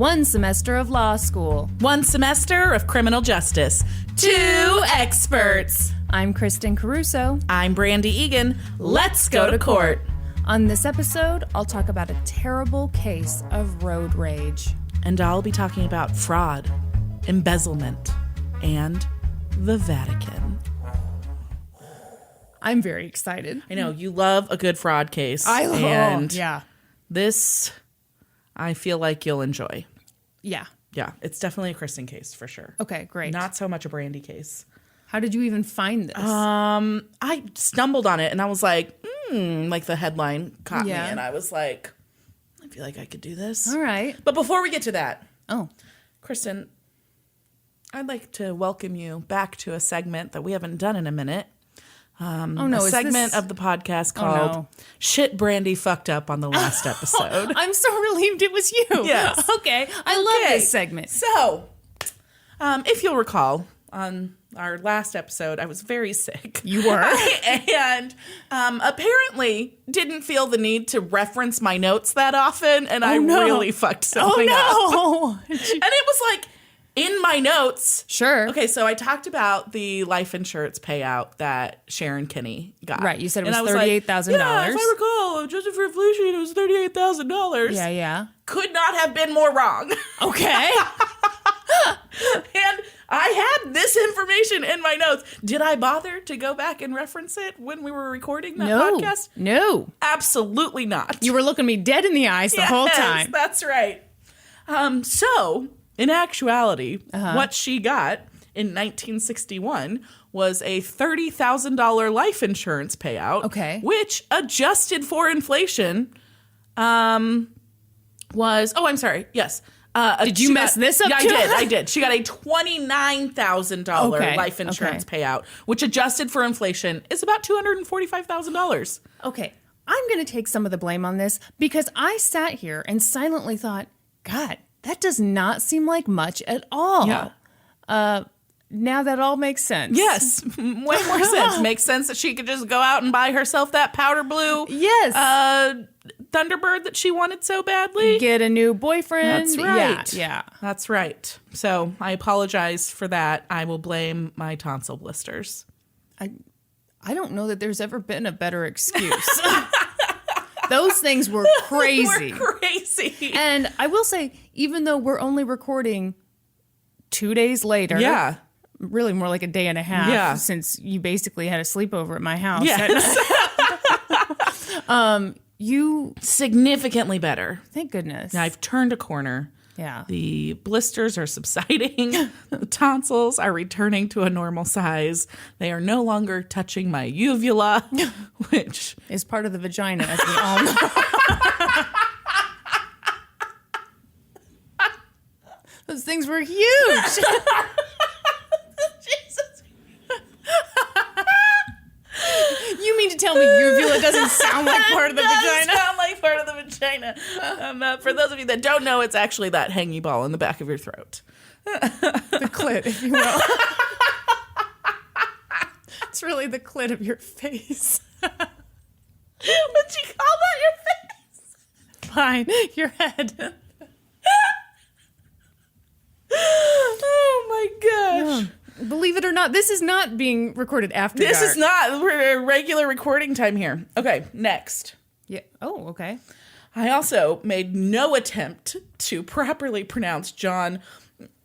1 semester of law school. 1 semester of criminal justice. 2 experts. I'm Kristin Caruso. I'm Brandi Egan. Let's go to court. On this episode, I'll talk about a terrible case of road rage. And I'll be talking about fraud, embezzlement, and the Vatican. I'm very excited. I know, you love a good fraud case. I love, and yeah. This, I feel like you'll enjoy. Yeah. Yeah, it's definitely a Kristin case for sure. Okay, great. Not so much a Brandi case. How did you even find this? I stumbled on it and I was like, like the headline caught me and I was like, I feel like I could do this. All right. But before we get to that, Kristin, I'd like to welcome you back to a segment that we haven't done in a minute. a segment of the podcast called Shit Brandi Fucked Up on the Last Episode. I'm so relieved it was you. Yes. Okay. I love this segment. So, if you'll recall, on our last episode, I was very sick. You were? And apparently didn't feel the need to reference my notes that often, and I really fucked something up. And it was like, in my notes. Sure. Okay, so I talked about the life insurance payout that Sharon Kinney got. Right, you said it was $38,000. Like, yeah, if I recall, adjusted for inflation, it was $38,000. Yeah. Could not have been more wrong. Okay. And I had this information in my notes. Did I bother to go back and reference it when we were recording that podcast? No. Absolutely not. You were looking me dead in the eyes the whole time. That's right. So, in actuality, what she got in 1961 was a $30,000 life insurance payout. Okay. Which, adjusted for inflation, was... Oh, I'm sorry. Yes. Did you mess this up Yeah, too? I did. She got a $29,000 life insurance payout, which adjusted for inflation is about $245,000. Okay. I'm going to take some of the blame on this because I sat here and silently thought, God, that does not seem like much at all. Yeah. Now that all makes sense. Yes. Way more sense. Makes sense that she could just go out and buy herself that powder blue Thunderbird that she wanted so badly. Get a new boyfriend. That's right. Yeah. That's right. So I apologize for that. I will blame my tonsil blisters. I don't know that there's ever been a better excuse. Those things were crazy. And I will say, even though we're only recording 2 days later. Yeah. Really more like a day and a half since you basically had a sleepover at my house. Yes. You significantly better. Thank goodness. Now I've turned a corner. Yeah. The blisters are subsiding. The tonsils are returning to a normal size. They are no longer touching my uvula, which is part of the vagina, as we all know. Those things were huge. Jesus. You mean to tell me uvula doesn't sound like part of the vagina? It doesn't sound like part of the vagina. For those of you that don't know, it's actually that hangy ball in the back of your throat. The clit, if you will. It's really the clit of your face. What'd you call that, your face? Fine, your head. Oh my gosh. Believe it or not, this is not being recorded after dark. This is not. We're regular recording time here. Okay, next. Yeah. Oh, okay. I also made no attempt to properly pronounce John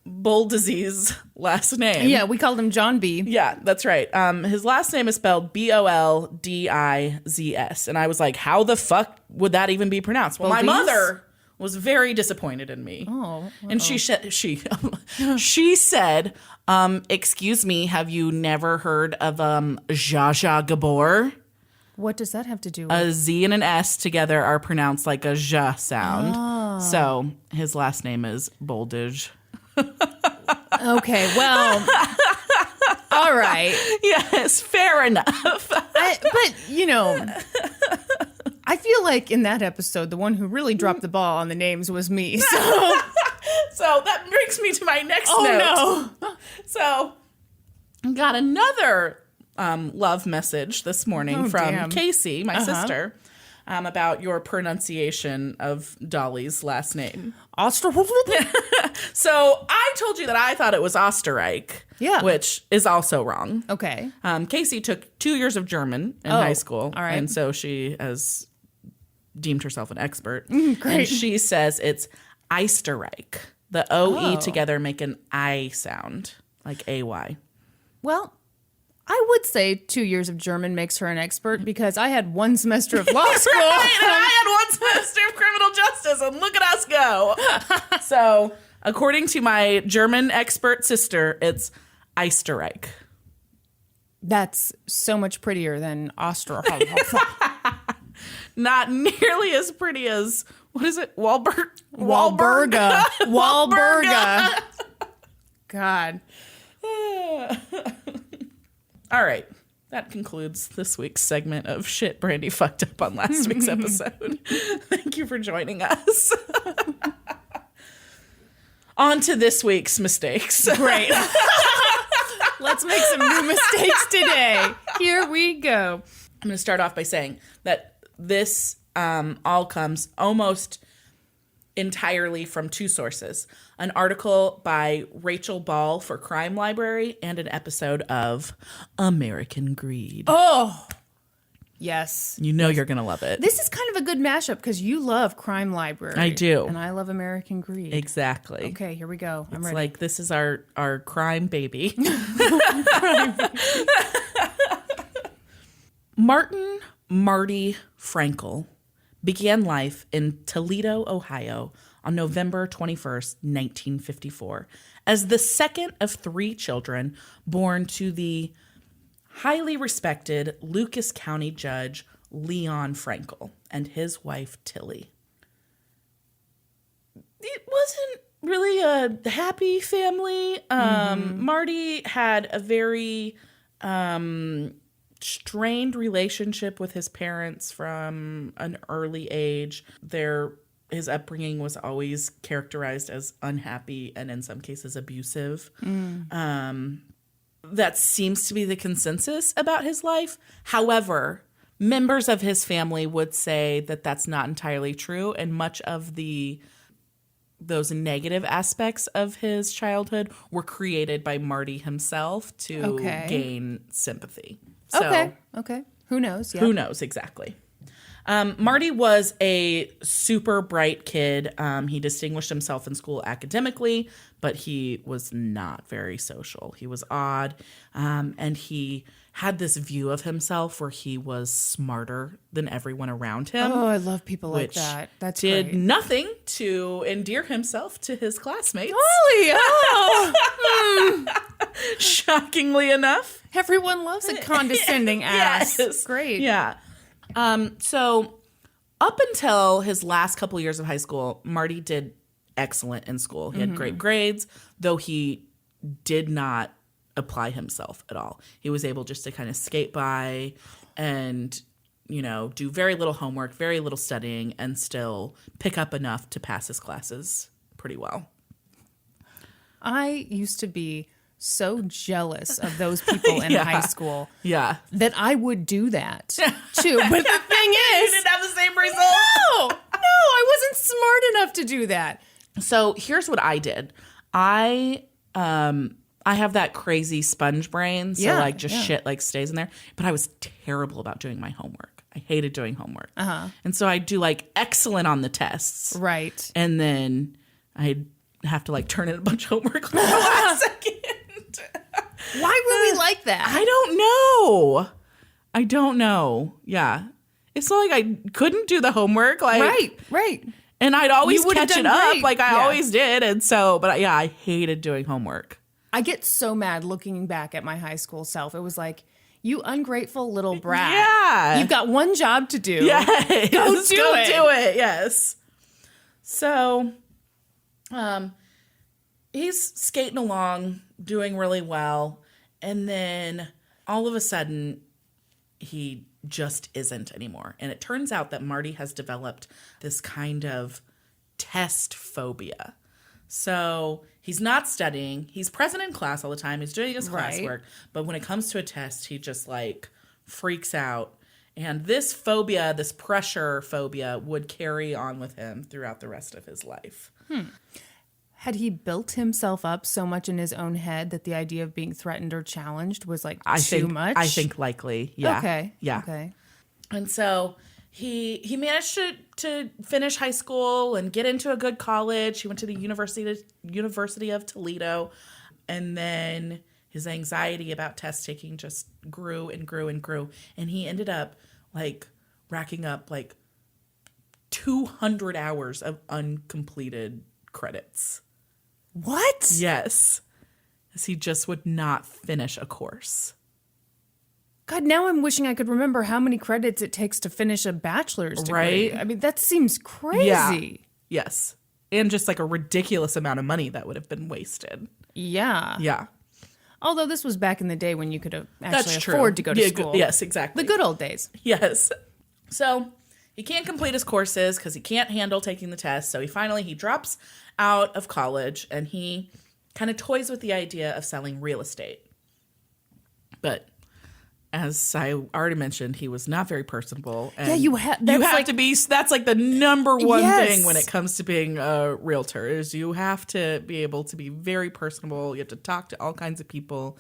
Boldiz's last name. Yeah, we called him John B. Yeah, that's right. His last name is spelled Boldizs. And I was like, how the fuck would that even be pronounced? Well, my mother was very disappointed in me. Oh. And she said, excuse me, have you never heard of Zsa Zsa Gabor? What does that have to do with? A Z and an S together are pronounced like a Zha sound. Oh. So his last name is Boldizh. Okay, well, all right. Yes, fair enough. But, I feel like in that episode, the one who really dropped the ball on the names was me. So that brings me to my next note. Oh, no. So I got another love message this morning from Casey, my sister, about your pronunciation of Dolly's last name. So I told you that I thought it was Österreich, which is also wrong. Okay. Casey took 2 years of German in high school. All right. And so she has deemed herself an expert. Great. And she says it's Österreich. The O-E together make an I sound, like A-Y. Well, I would say 2 years of German makes her an expert because I had 1 semester of law school. Right, and I had 1 semester of criminal justice, and look at us go. So, according to my German expert sister, it's Österreich. That's so much prettier than Österreich. Not nearly as pretty as, what is it? Walburga. God. All right. That concludes this week's segment of Shit Brandi Fucked Up on last week's episode. Thank you for joining us. On to this week's mistakes. Great. Let's make some new mistakes today. Here we go. I'm going to start off by saying that this all comes almost entirely from 2 sources. An article by Rachel Ball for Crime Library and an episode of American Greed. Oh, yes. You know you're going to love it. This is kind of a good mashup because you love Crime Library. I do. And I love American Greed. Exactly. Okay, here we go. I'm it's ready. like this is our crime baby. Marty Frankel began life in Toledo, Ohio on November 21st, 1954, as the second of 3 children born to the highly respected Lucas County Judge Leon Frankel and his wife Tilly. It wasn't really a happy family. Marty had a very strained relationship with his parents from an early age. His upbringing was always characterized as unhappy and in some cases abusive. That seems to be the consensus about his life. However, members of his family would say that that's not entirely true, and much of those negative aspects of his childhood were created by Marty himself to gain sympathy. So, Okay. Who knows? Yeah. Who knows exactly. Marty was a super bright kid. He distinguished himself in school academically, but he was not very social. He was odd, and he had this view of himself where he was smarter than everyone around him. Oh, I love people like that. That's did great. nothing to endear himself to his classmates. Holy, Shockingly enough. Everyone loves a condescending ass. Yes. Great. Yeah. So up until his last couple years of high school, Marty did excellent in school. He had great grades, though he did not apply himself at all. He was able just to kind of skate by and, do very little homework, very little studying, and still pick up enough to pass his classes pretty well. I used to be so jealous of those people in high school that I would do that too. But the thing is, you didn't have the same result. No, I wasn't smart enough to do that. So here's what I did. I have that crazy sponge brain, so shit stays in there. But I was terrible about doing my homework. I hated doing homework. And so I'd do excellent on the tests. Right. And then I'd have to turn in a bunch of homework on the last second. Why were we like that? I don't know. Yeah. It's not like I couldn't do the homework. Right. And I'd always catch it up great. like I always did. And so, but I hated doing homework. I get so mad looking back at my high school self. It was like, you ungrateful little brat. Yeah. You've got one job to do. Yes. Go do it. Yes. So, he's skating along, doing really well. And then all of a sudden, he just isn't anymore. And it turns out that Marty has developed this kind of test phobia. So he's not studying. He's present in class all the time. He's doing his classwork. But when it comes to a test, he just freaks out. And this phobia, this pressure phobia, would carry on with him throughout the rest of his life. Had he built himself up so much in his own head that the idea of being threatened or challenged was like too much? I think likely. Yeah. Okay. Yeah. Okay. And so he managed to finish high school and get into a good college. He went to the University of Toledo, and then his anxiety about test taking just grew and grew and grew, and he ended up like racking up like 200 hours of uncompleted credits. What? Yes. As he just would not finish a course. God, now I'm wishing I could remember how many credits it takes to finish a bachelor's degree. Right? I mean, that seems crazy. Yeah. Yes. And just like a ridiculous amount of money that would have been wasted. Yeah. Yeah. Although this was back in the day when you could actually That's true. afford to go to school. Yes, exactly. The good old days. Yes. So he can't complete his courses because he can't handle taking the test. So he drops out of college and he kind of toys with the idea of selling real estate. But as I already mentioned, he was not very personable. And Yeah, you have to be. That's like the number one Yes. thing when it comes to being a realtor is you have to be able to be very personable. You have to talk to all kinds of people.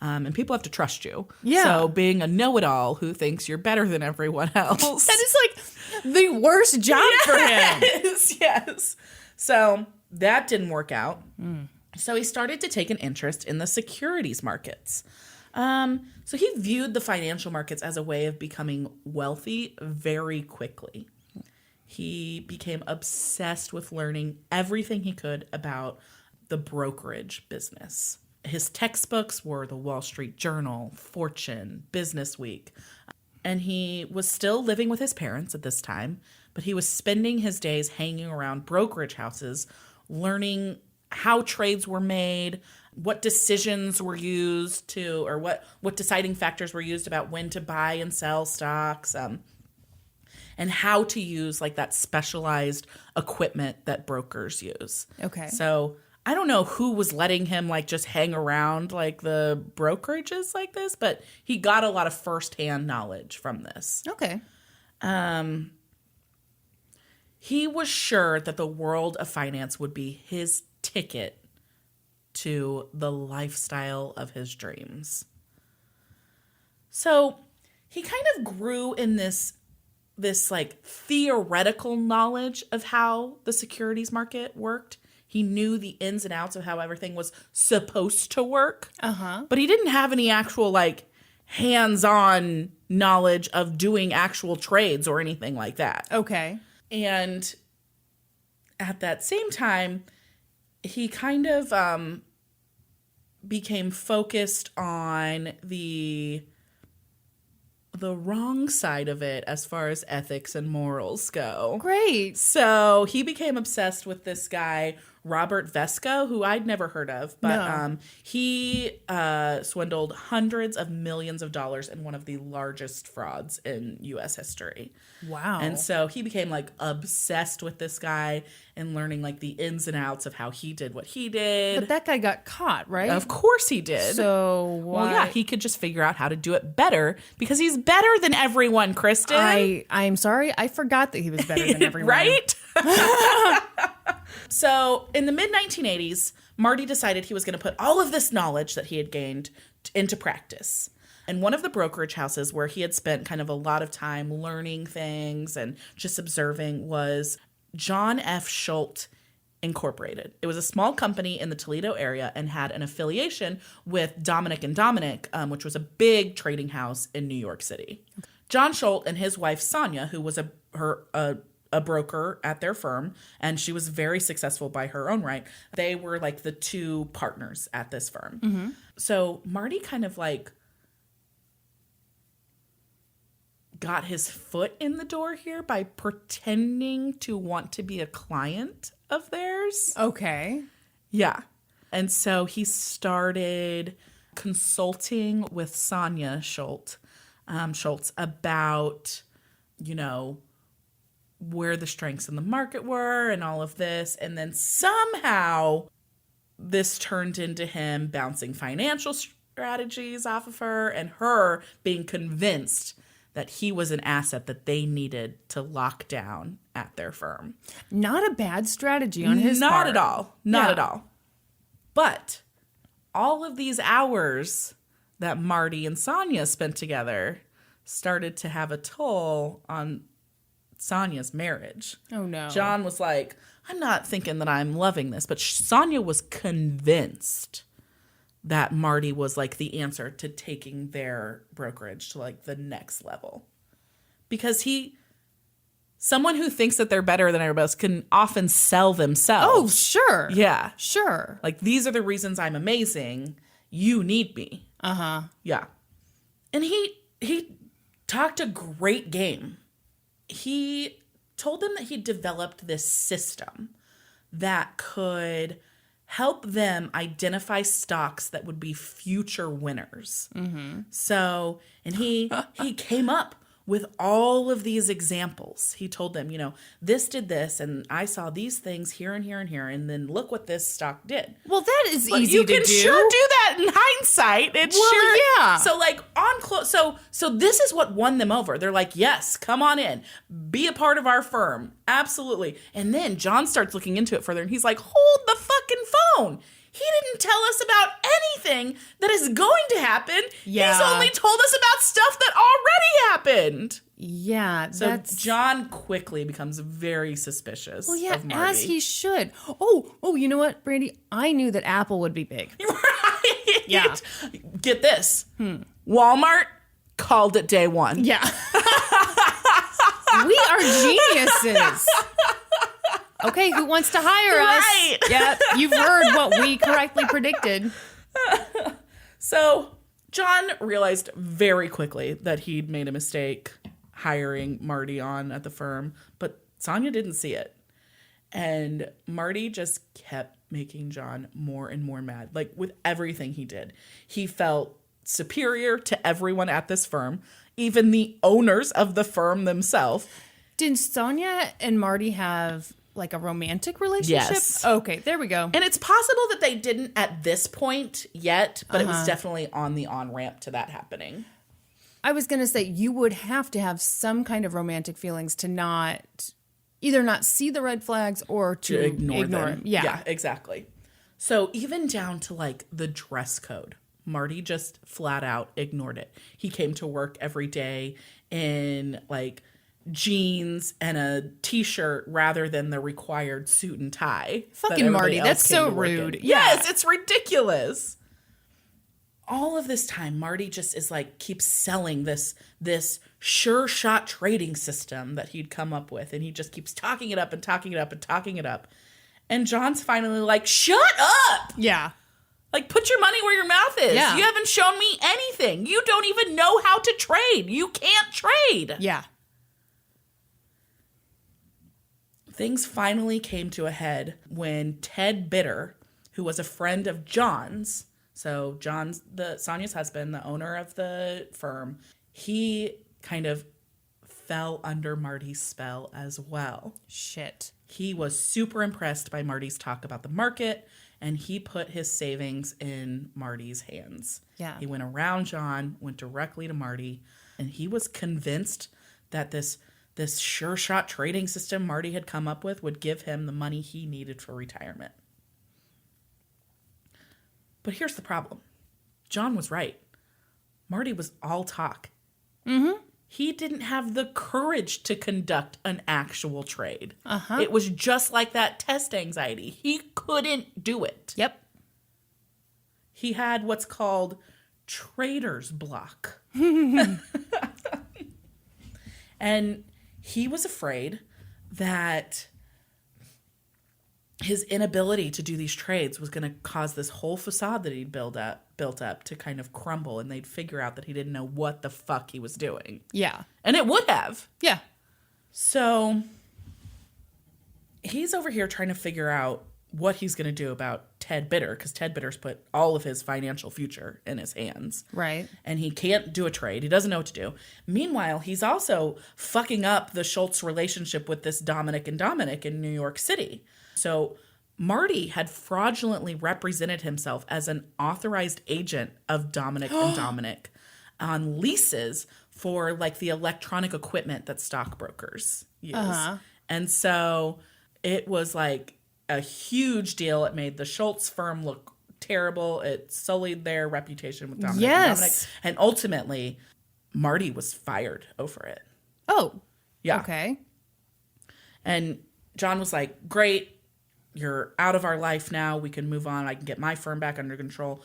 And people have to trust you. Yeah. So being a know-it-all who thinks you're better than everyone else. That is like the worst job for him. Yes. So that didn't work out. So he started to take an interest in the securities markets. So he viewed the financial markets as a way of becoming wealthy very quickly. He became obsessed with learning everything he could about the brokerage business. His textbooks were the Wall Street Journal, Fortune, Business Week. And he was still living with his parents at this time, but he was spending his days hanging around brokerage houses, learning how trades were made, what decisions were used to, or what deciding factors were used about when to buy and sell stocks, and how to use like that specialized equipment that brokers use. Okay. So I don't know who was letting him like just hang around like the brokerages like this, but he got a lot of firsthand knowledge from this. Okay. He was sure that the world of finance would be his ticket to the lifestyle of his dreams. So he kind of grew in this like theoretical knowledge of how the securities market worked. He knew the ins and outs of how everything was supposed to work. But he didn't have any actual like hands-on knowledge of doing actual trades or anything like that. Okay. And at that same time, he kind of became focused on the wrong side of it as far as ethics and morals go. Great. So he became obsessed with this guy, Robert Vesco, who I'd never heard of, but he swindled hundreds of millions of dollars in one of the largest frauds in U.S. history. Wow. And so he became like obsessed with this guy and learning like the ins and outs of how he did what he did. But that guy got caught, right? Of course he did. So why? Well, yeah, he could just figure out how to do it better because he's better than everyone, Kristin. I'm sorry. I forgot that he was better than everyone. Right? So in the mid-1980s, Marty decided he was going to put all of this knowledge that he had gained into practice. And one of the brokerage houses where he had spent kind of a lot of time learning things and just observing was John F. Schultz Incorporated. It was a small company in the Toledo area and had an affiliation with Dominick & Dominick, which was a big trading house in New York City. John Schultz and his wife Sonia, who was a broker at their firm, and she was very successful by her own right. They were like the two partners at this firm. So Marty kind of like got his foot in the door here by pretending to want to be a client of theirs. Okay. Yeah. And so he started consulting with Sonia Schultz about, where the strengths in the market were and all of this. And then somehow this turned into him bouncing financial strategies off of her and her being convinced that he was an asset that they needed to lock down at their firm. Not a bad strategy on his part. Not at all. Not at all. But all of these hours that Marty and Sonia spent together started to have a toll on Sonia's marriage. Oh, no. John was like, I'm not thinking that I'm loving this. But Sonia was convinced that Marty was like the answer to taking their brokerage to like the next level. Because someone who thinks that they're better than everybody else can often sell themselves. Oh, sure. Yeah. Sure. Like, these are the reasons I'm amazing. You need me. Uh-huh. Yeah. And he talked a great game. He told them that he developed this system that could help them identify stocks that would be future winners. Mm-hmm. So, and he came up with all of these examples. He told them, this did this, and I saw these things here and here and here, and then look what this stock did. Well, that is easy to do. You can sure do that in hindsight. Yeah. So like so this is what won them over. They're like, yes, come on in, be a part of our firm, absolutely. And then John starts looking into it further, and he's like, hold the fucking phone. He didn't tell us about anything that is going to happen. Yeah. He's only told us about stuff that already happened. Yeah. So John quickly becomes very suspicious of Marty. As he should. Oh, you know what, Brandi? I knew that Apple would be big. Right? Yeah. Get this. Walmart called it day one. Yeah. We are geniuses. Okay, who wants to hire us? Right. Yeah, you've heard what we correctly predicted. So John realized very quickly that he'd made a mistake hiring Marty on at the firm, but Sonia didn't see it. And Marty just kept making John more and more mad. Like, with everything he did. He felt superior to everyone at this firm, even the owners of the firm themselves. Did Sonia and Marty have like a romantic relationship? Yes. Okay, there we go. And it's possible that they didn't at this point yet, but it was definitely on the on-ramp to that happening. I was going to say, you would have to have some kind of romantic feelings to either not see the red flags or to ignore them. Yeah, exactly. So even down to like the dress code, Marty just flat out ignored it. He came to work every day in like jeans and a t-shirt rather than the required suit and tie. Fucking Marty, that's so rude. Yes, it's ridiculous. All of this time, Marty just is like, keeps selling this sure shot trading system that he'd come up with. And he just keeps talking it up and talking it up and talking it up. And John's finally like, shut up! Yeah. Like, put your money where your mouth is. Yeah. You haven't shown me anything. You don't even know how to trade. You can't trade. Yeah. Things finally came to a head when Ted Bitter, who was a friend of John's, so John's, Sonia's husband, the owner of the firm, he kind of fell under Marty's spell as well. Shit. He was super impressed by Marty's talk about the market, and he put his savings in Marty's hands. Yeah. He went around John, went directly to Marty, and he was convinced that this sure shot trading system Marty had come up with would give him the money he needed for retirement. But here's the problem. John was right. Marty was all talk. Mm-hmm. He didn't have the courage to conduct an actual trade. Uh-huh. It was just like that test anxiety. He couldn't do it. Yep. He had what's called trader's block. And he was afraid that his inability to do these trades was going to cause this whole facade that he'd built up to kind of crumble, and they'd figure out that he didn't know what the fuck he was doing. Yeah. And it would have. Yeah. So he's over here trying to figure out what he's going to do about Ted Bitter, because Ted Bitter's put all of his financial future in his hands. Right. And he can't do a trade. He doesn't know what to do. Meanwhile, he's also fucking up the Schultz relationship with this Dominic in New York City. So Marty had fraudulently represented himself as an authorized agent of Dominic on leases for like the electronic equipment that stockbrokers use. And so it was like a huge deal. It made the Schultz firm look terrible. It sullied their reputation with Dominic and Dominic. And ultimately, Marty was fired over it. Oh. Yeah. Okay. And John was like, great. You're out of our life now. We can move on. I can get my firm back under control.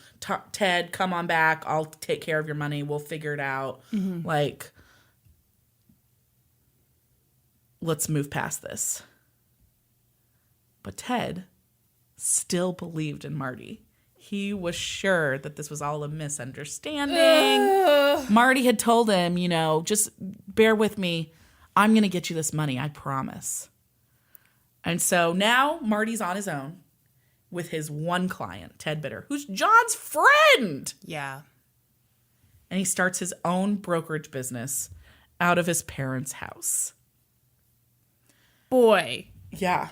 Ted, come on back. I'll take care of your money. We'll figure it out. Like, let's move past this. But Ted still believed in Marty. He was sure that this was all a misunderstanding. Marty had told him, you know, just bear with me. I'm going to get you this money. I promise. And so now Marty's on his own with his one client, Ted Bitter, who's John's friend. Yeah. And he starts his own brokerage business out of his parents' house. Boy. Yeah.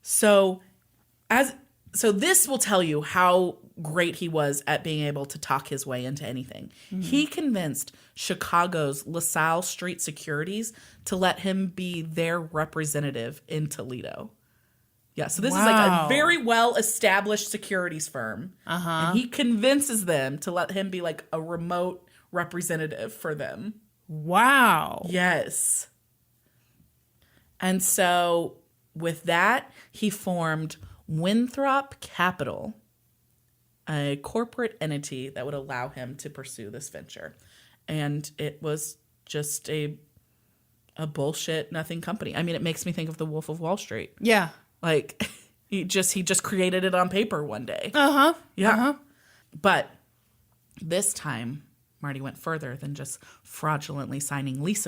So this will tell you how great he was at being able to talk his way into anything. He convinced Chicago's LaSalle Street Securities to let him be their representative in Toledo. Yeah, so this is like a very well-established securities firm. And he convinces them to let him be like a remote representative for them. Wow. Yes. And so with that, he formed Winthrop Capital, a corporate entity that would allow him to pursue this venture. And it was just a bullshit nothing company. I mean, it makes me think of the Wolf of Wall Street. Yeah. Like he just created it on paper one day. Yeah. But this time Marty went further than just fraudulently signing lease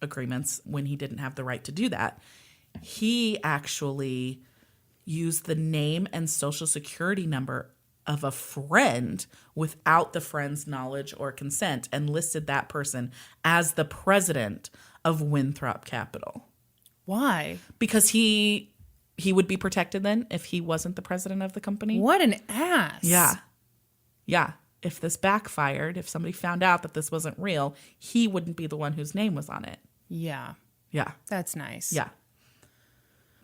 agreements when he didn't have the right to do that. He actually used the name and social security number of a friend without the friend's knowledge or consent and listed that person as the president of Winthrop Capital. Why? Because he would be protected then if he wasn't the president of the company. What an ass. Yeah. Yeah. If this backfired, if somebody found out that this wasn't real, he wouldn't be the one whose name was on it. Yeah. Yeah. That's nice. Yeah.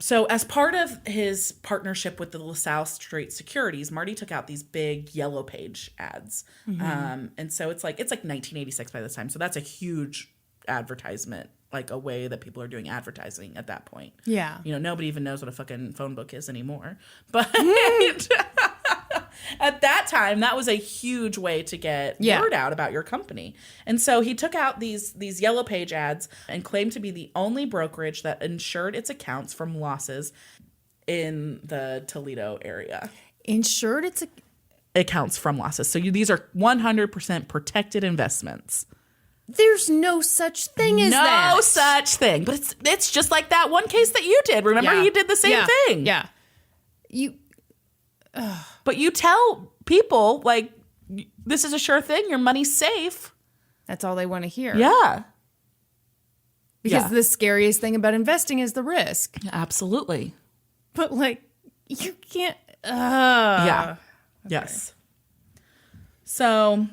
So as part of his partnership with the LaSalle Street Securities, Marty took out these big yellow page ads. And so it's like 1986 by this time. So that's a huge advertisement, like a way that people are doing advertising at that point. Yeah. You know, nobody even knows what a fucking phone book is anymore. But at that time, that was a huge way to get word out about your company. And so he took out these yellow page ads and claimed to be the only brokerage that insured its accounts from losses in the Toledo area. Insured its accounts from losses. So these are 100% protected investments. There's no such thing as that. No such thing. But it's just like that one case that you did. Remember, you did the same thing. Yeah. But you tell people, like, this is a sure thing. Your money's safe. That's all they want to hear. Yeah. Because the scariest thing about investing is the risk. Absolutely. But, like, you can't... Yeah. Okay. Yes. So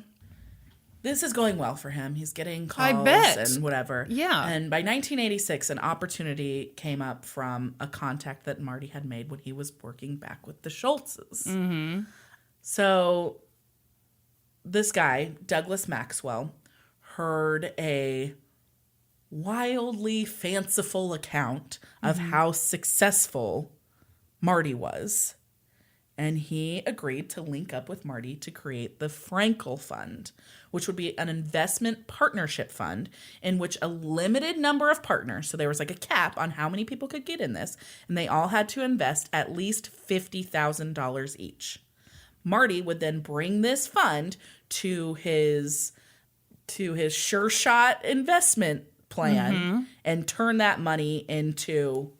this is going well for him. He's getting calls and whatever. Yeah. And by 1986, an opportunity came up from a contact that Marty had made when he was working back with the Schultzes. Mm-hmm. So this guy, Douglas Maxwell, heard a wildly fanciful account of how successful Marty was. And he agreed to link up with Marty to create the Frankel Fund, which would be an investment partnership fund in which a limited number of partners, so there was like a cap on how many people could get in this, and they all had to invest at least $50,000 each. Marty would then bring this fund to his sure shot investment plan and turn that money into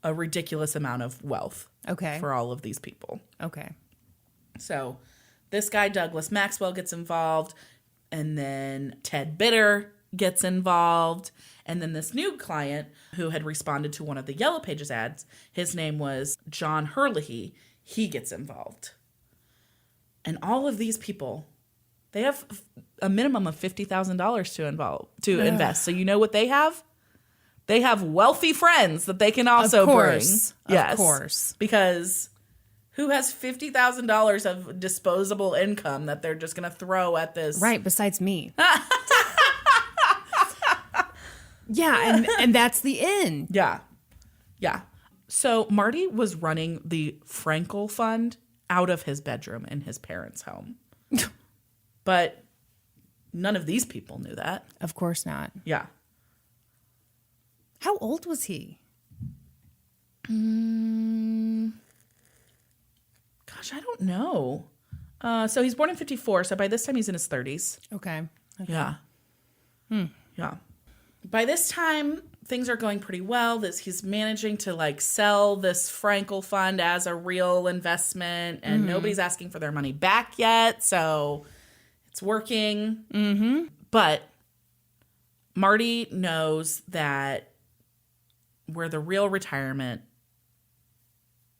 a ridiculous amount of wealth. Okay. For all of these people. Okay. So this guy, Douglas Maxwell, gets involved. And then Ted Bitter gets involved. And then this new client who had responded to one of the Yellow Pages ads, his name was John Herlihy. He gets involved. And all of these people They have a minimum of $50,000 to invest. So you know what they have? They have wealthy friends that they can also bring. Yes, of course. Because who has $50,000 of disposable income that they're just going to throw at this? Right, besides me. Yeah, and that's the end. Yeah. Yeah. So Marty was running the Frankel Fund out of his bedroom in his parents' home. But none of these people knew that. Of course not. Yeah. How old was he? Gosh, I don't know. So he's born in 1954. So by this time, he's in his 30s. Okay. Yeah. Yeah. By this time, things are going pretty well. He's managing to like sell this Frankel Fund as a real investment, and nobody's asking for their money back yet. So it's working. Mm-hmm. But Marty knows that where the real retirement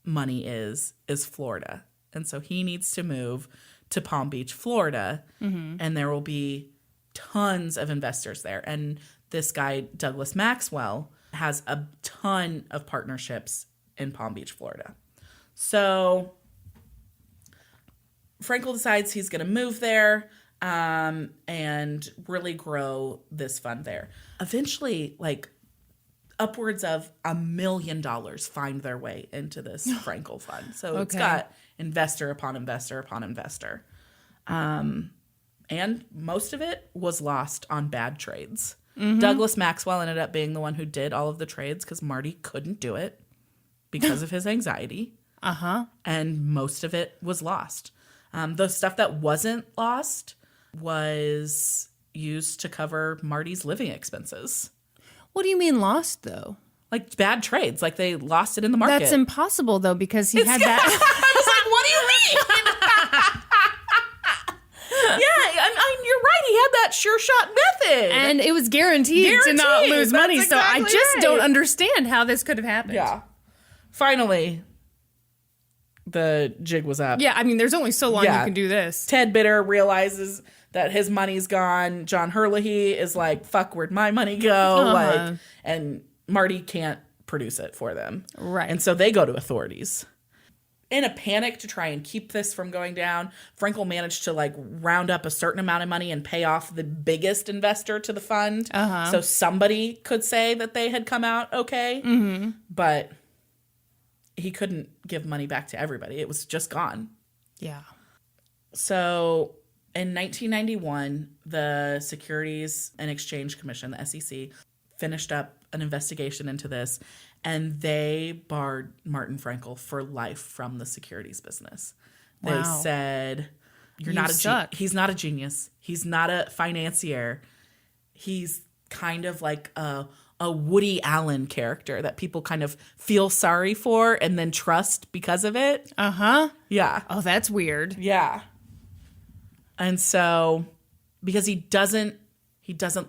money is Florida. And so he needs to move to Palm Beach, Florida, and there will be tons of investors there. And this guy, Douglas Maxwell, has a ton of partnerships in Palm Beach, Florida. So Frankel decides he's going to move there and really grow this fund there. Eventually, like upwards of $1 million find their way into this Frankel Fund. So It's got investor upon investor upon investor. And most of it was lost on bad trades. Douglas Maxwell ended up being the one who did all of the trades because Marty couldn't do it because of his anxiety. And most of it was lost. The stuff that wasn't lost was used to cover Marty's living expenses. What do you mean lost, though? Like bad trades. Like they lost it in the market. That's impossible, though, because he had that. I was like, what do you mean? Yeah, I mean, you're right. He had that sure shot method. And it was guaranteed to not lose money. That's so I exactly just right. don't understand how this could have happened. Yeah. Finally, the jig was up. Yeah, I mean, there's only so long you can do this. Ted Bitter realizes that his money's gone. John Herlihy is like, fuck, where'd my money go? Like, and Marty can't produce it for them. Right. And so they go to authorities. In a panic to try and keep this from going down, Frankel managed to like round up a certain amount of money and pay off the biggest investor to the fund. So somebody could say that they had come out okay. But he couldn't give money back to everybody. It was just gone. Yeah. So in 1991, the Securities and Exchange Commission, the SEC, finished up an investigation into this, and they barred Martin Frankel for life from the securities business. They said, he's not a genius. He's not a financier. He's kind of like a Woody Allen character that people kind of feel sorry for and then trust because of it. Yeah. Oh, that's weird. Yeah. And so, because he doesn't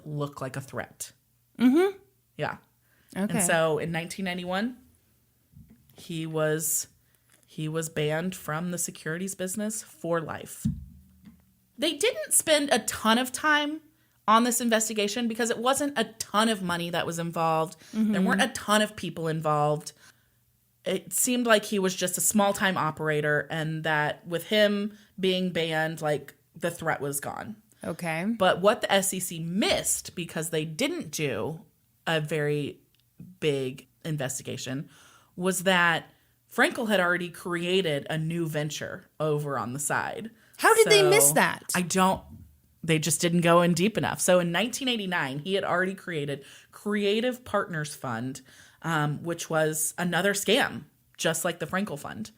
look like a threat. Yeah. Okay. And so in 1991, he was banned from the securities business for life. They didn't spend a ton of time on this investigation because it wasn't a ton of money that was involved. There weren't a ton of people involved. It seemed like he was just a small-time operator, and that with him being banned, like, the threat was gone. Okay. But what the SEC missed, because they didn't do a very big investigation, was that Frankel had already created a new venture over on the side. How did they miss that? They just didn't go in deep enough. So in 1989, he had already created Creative Partners Fund, which was another scam, just like the Frankel Fund.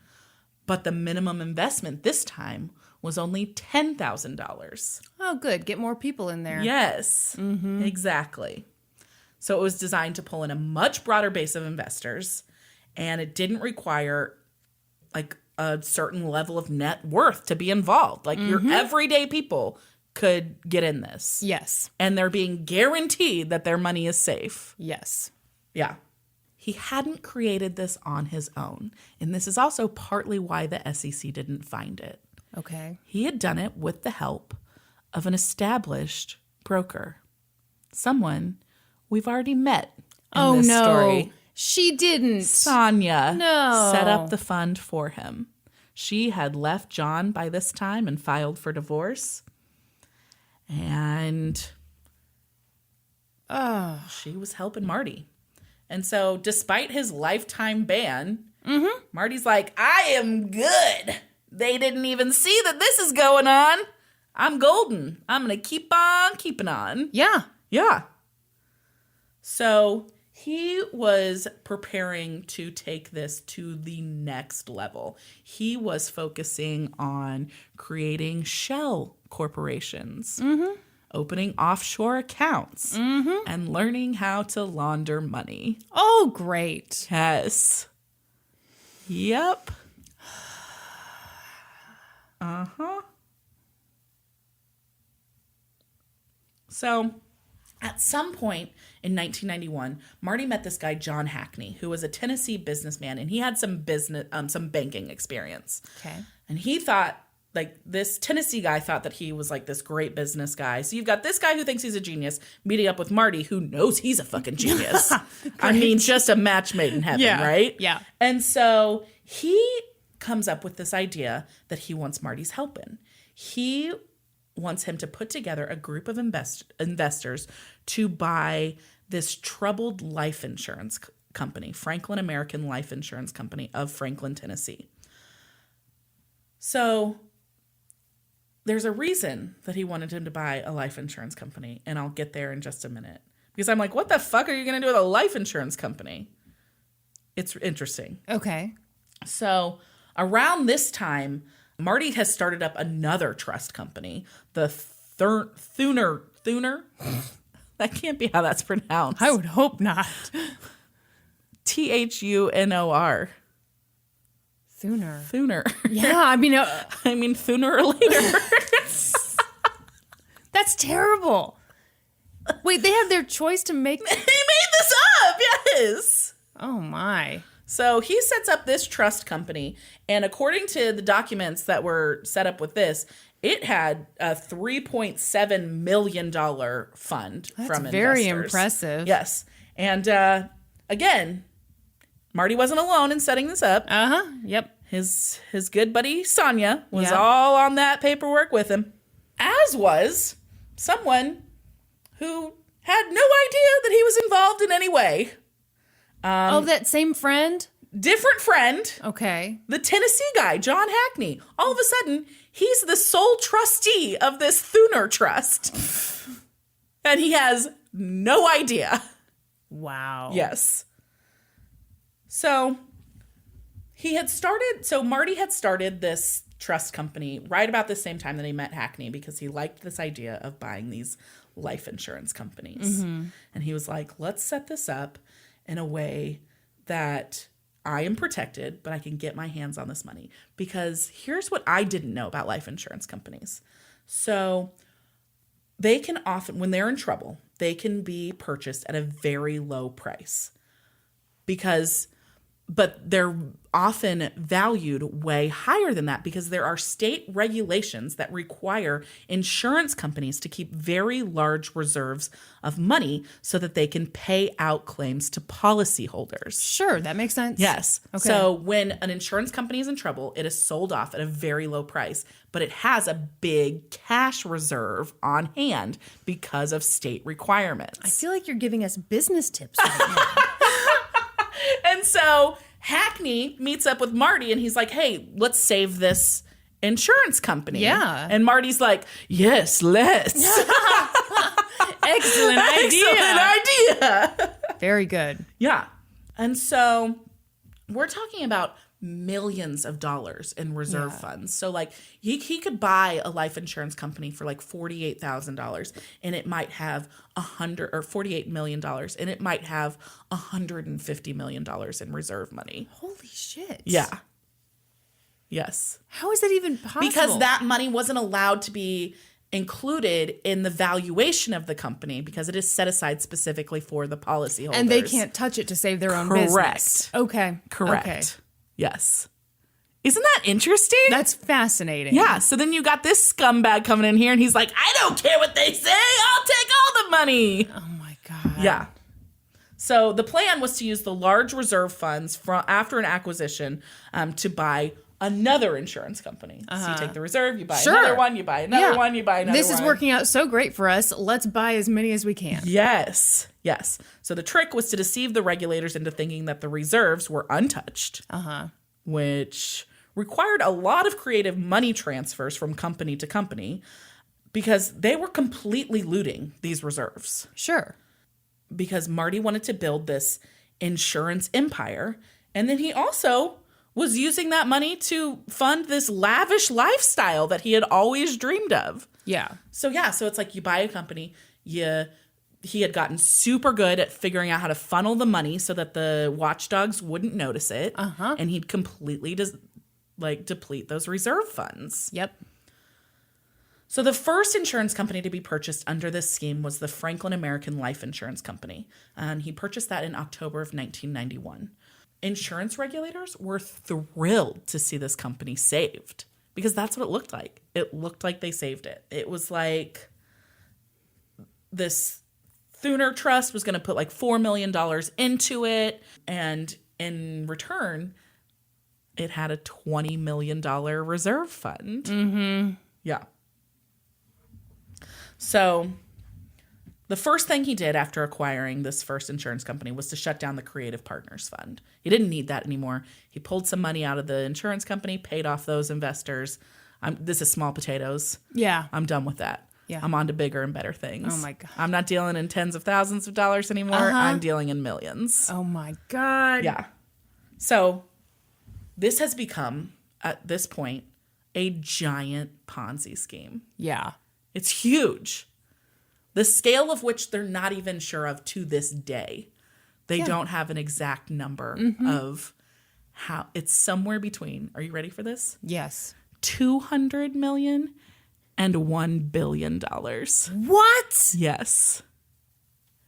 But the minimum investment this time was only $10,000. Oh, good. Get more people in there. Yes, exactly. So it was designed to pull in a much broader base of investors, and it didn't require like a certain level of net worth to be involved. Like your everyday people could get in this. Yes. And they're being guaranteed that their money is safe. Yes. Yeah. He hadn't created this on his own. And this is also partly why the SEC didn't find it. Okay. He had done it with the help of an established broker. Someone we've already met in this story. She didn't. Sonia set up the fund for him. She had left John by this time and filed for divorce. And she was helping Marty. And so despite his lifetime ban, Marty's like, I am good. They didn't even see that this is going on. I'm golden. I'm going to keep on keeping on. Yeah. Yeah. So he was preparing to take this to the next level. He was focusing on creating shell corporations, opening offshore accounts, and learning how to launder money. Oh, great. Yes. Yep. So at some point in 1991, Marty met this guy, John Hackney, who was a Tennessee businessman, and he had some banking experience. Okay. And he thought, like, this Tennessee guy thought that he was like this great business guy. So you've got this guy who thinks he's a genius meeting up with Marty, who knows he's a fucking genius. I mean, just a match made in heaven, right? Yeah. And so he comes up with this idea that he wants Marty's help in. He wants him to put together a group of investors to buy this troubled life insurance company, Franklin American Life Insurance Company of Franklin, Tennessee. So there's a reason that he wanted him to buy a life insurance company, and I'll get there in just a minute. Because I'm like, what the fuck are you going to do with a life insurance company? It's interesting. Okay. So around this time, Marty has started up another trust company, the Thuner. That can't be how that's pronounced. I would hope not. Thunor. Thuner. Yeah, I mean, sooner or later. That's terrible. Wait, they had their choice to make... He made this up, yes. Oh, my. So he sets up this trust company, and according to the documents that were set up with this, it had a $3.7 million fund from investors. That's very impressive. Yes. And again, Marty wasn't alone in setting this up. Yep. His good buddy Sonia was all on that paperwork with him, as was someone who had no idea that he was involved in any way. That same friend? Different friend. Okay. The Tennessee guy, John Hackney. All of a sudden, he's the sole trustee of this Thuner Trust. And he has no idea. Wow. Yes. So Marty had started this trust company right about the same time that he met Hackney, because he liked this idea of buying these life insurance companies. And he was like, let's set this up in a way that I am protected, but I can get my hands on this money. Because here's what I didn't know about life insurance companies. So they can often, when they're in trouble, they can be purchased at a very low price. But they're often valued way higher than that, because there are state regulations that require insurance companies to keep very large reserves of money so that they can pay out claims to policyholders. Sure, that makes sense. Yes. Okay. So when an insurance company is in trouble, it is sold off at a very low price, but it has a big cash reserve on hand because of state requirements. I feel like you're giving us business tips right now. And so Hackney meets up with Marty, and he's like, hey, let's save this insurance company. Yeah. And Marty's like, yes, let's. Excellent idea. Excellent idea. Very good. Yeah. And so we're talking about millions of dollars in reserve funds. So like he could buy a life insurance company for like $48,000, and it might have $48 million, and it might have $150 million in reserve money. Holy shit. Yeah. Yes. How is that even possible? Because that money wasn't allowed to be included in the valuation of the company, because it is set aside specifically for the policyholders. And they can't touch it to save their own business. Correct. Okay. Correct. Okay. Yes. Isn't that interesting? That's fascinating. Yeah. So then you got this scumbag coming in here and he's like, I don't care what they say. I'll take all the money. Oh, my God. Yeah. So the plan was to use the large reserve funds from after an acquisition to buy another insurance company. So you take the reserve, you buy another one, you buy another one, you buy another one. This is working out so great for us. Let's buy as many as we can. Yes. Yes. So the trick was to deceive the regulators into thinking that the reserves were untouched, which required a lot of creative money transfers from company to company because they were completely looting these reserves. Sure. Because Marty wanted to build this insurance empire. And then he also was using that money to fund this lavish lifestyle that he had always dreamed of. Yeah. So it's like you buy a company, he had gotten super good at figuring out how to funnel the money so that the watchdogs wouldn't notice it. And he'd completely deplete those reserve funds. Yep. So the first insurance company to be purchased under this scheme was the Franklin American Life Insurance Company. And he purchased that in October of 1991. Insurance regulators were thrilled to see this company saved because that's what it looked like. It looked like they saved it. It was like this Thuner Trust was going to put like $4 million into it. And in return, it had a $20 million reserve fund. Mm-hmm. Yeah. So the first thing he did after acquiring this first insurance company was to shut down the Creative Partners Fund. He didn't need that anymore. He pulled some money out of the insurance company, paid off those investors. This is small potatoes. Yeah. I'm done with that. Yeah. I'm on to bigger and better things. Oh, my God. I'm not dealing in tens of thousands of dollars anymore. I'm dealing in millions. Oh, my God. Yeah. So this has become, at this point, a giant Ponzi scheme. Yeah. It's huge. The scale of which they're not even sure of to this day. They don't have an exact number of how. It's somewhere between, are you ready for this? Yes. $200 million and $1 billion. What? Yes.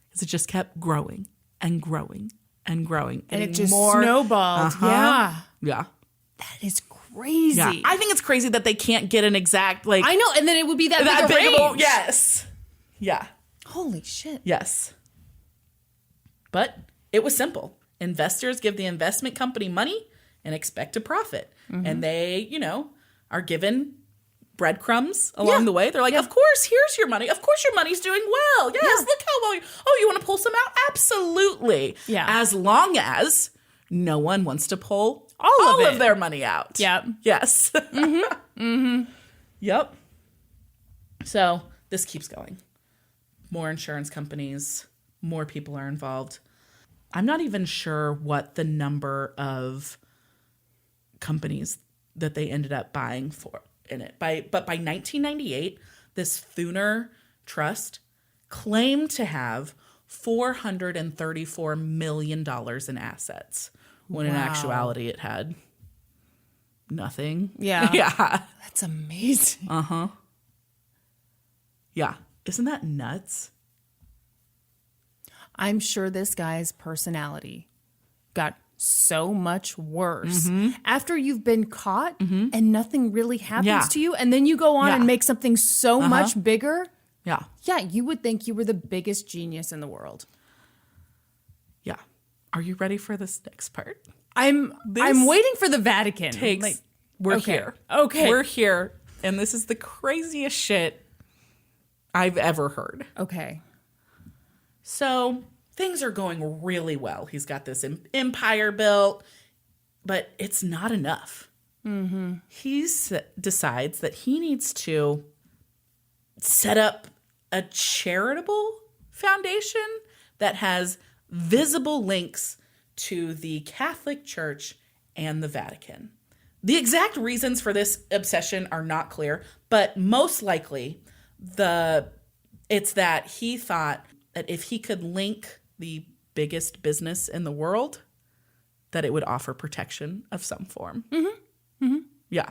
Because it just kept growing and growing and growing. And it just snowballed. Yeah. Yeah. That is crazy. Yeah. I think it's crazy that they can't get an exact, like. I know. And then it would be that big a range. Yes. Yeah. Holy shit. Yes. But it was simple. Investors give the investment company money and expect a profit. And they, are given breadcrumbs along the way. They're like, of course, here's your money. Of course your money's doing well. Yes, look how well you want to pull some out? Absolutely. Yeah. As long as no one wants to pull all of their money out. Yep. Yes. Yep. So this keeps going. More insurance companies, more people are involved. I'm not even sure what the number of companies that they ended up buying for in it. But by 1998, this Thuner Trust claimed to have $434 million in assets, when in actuality it had nothing. Yeah. Yeah. That's amazing. Uh-huh. Yeah. Isn't that nuts? I'm sure this guy's personality got so much worse after you've been caught and nothing really happens to you. And then you go on and make something so much bigger. Yeah. Yeah, you would think you were the biggest genius in the world. Yeah. Are you ready for this next part? I'm waiting for the Vatican. We're here. Okay. We're here. And this is the craziest shit I've ever heard. Okay. So things are going really well. He's got this empire built, but it's not enough. He decides that he needs to set up a charitable foundation that has visible links to the Catholic Church and the Vatican. The exact reasons for this obsession are not clear, but most likely it's that he thought that if he could link the biggest business in the world, that it would offer protection of some form. Yeah.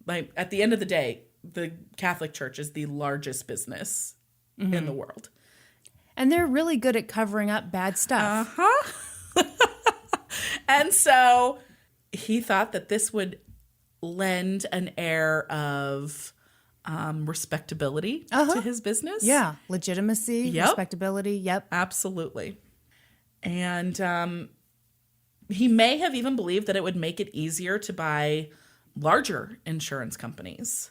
Like at the end of the day, the Catholic Church is the largest business in the world. And they're really good at covering up bad stuff. And so he thought that this would lend an air of respectability to his business. Yeah. Legitimacy, respectability. Yep. Absolutely. And he may have even believed that it would make it easier to buy larger insurance companies.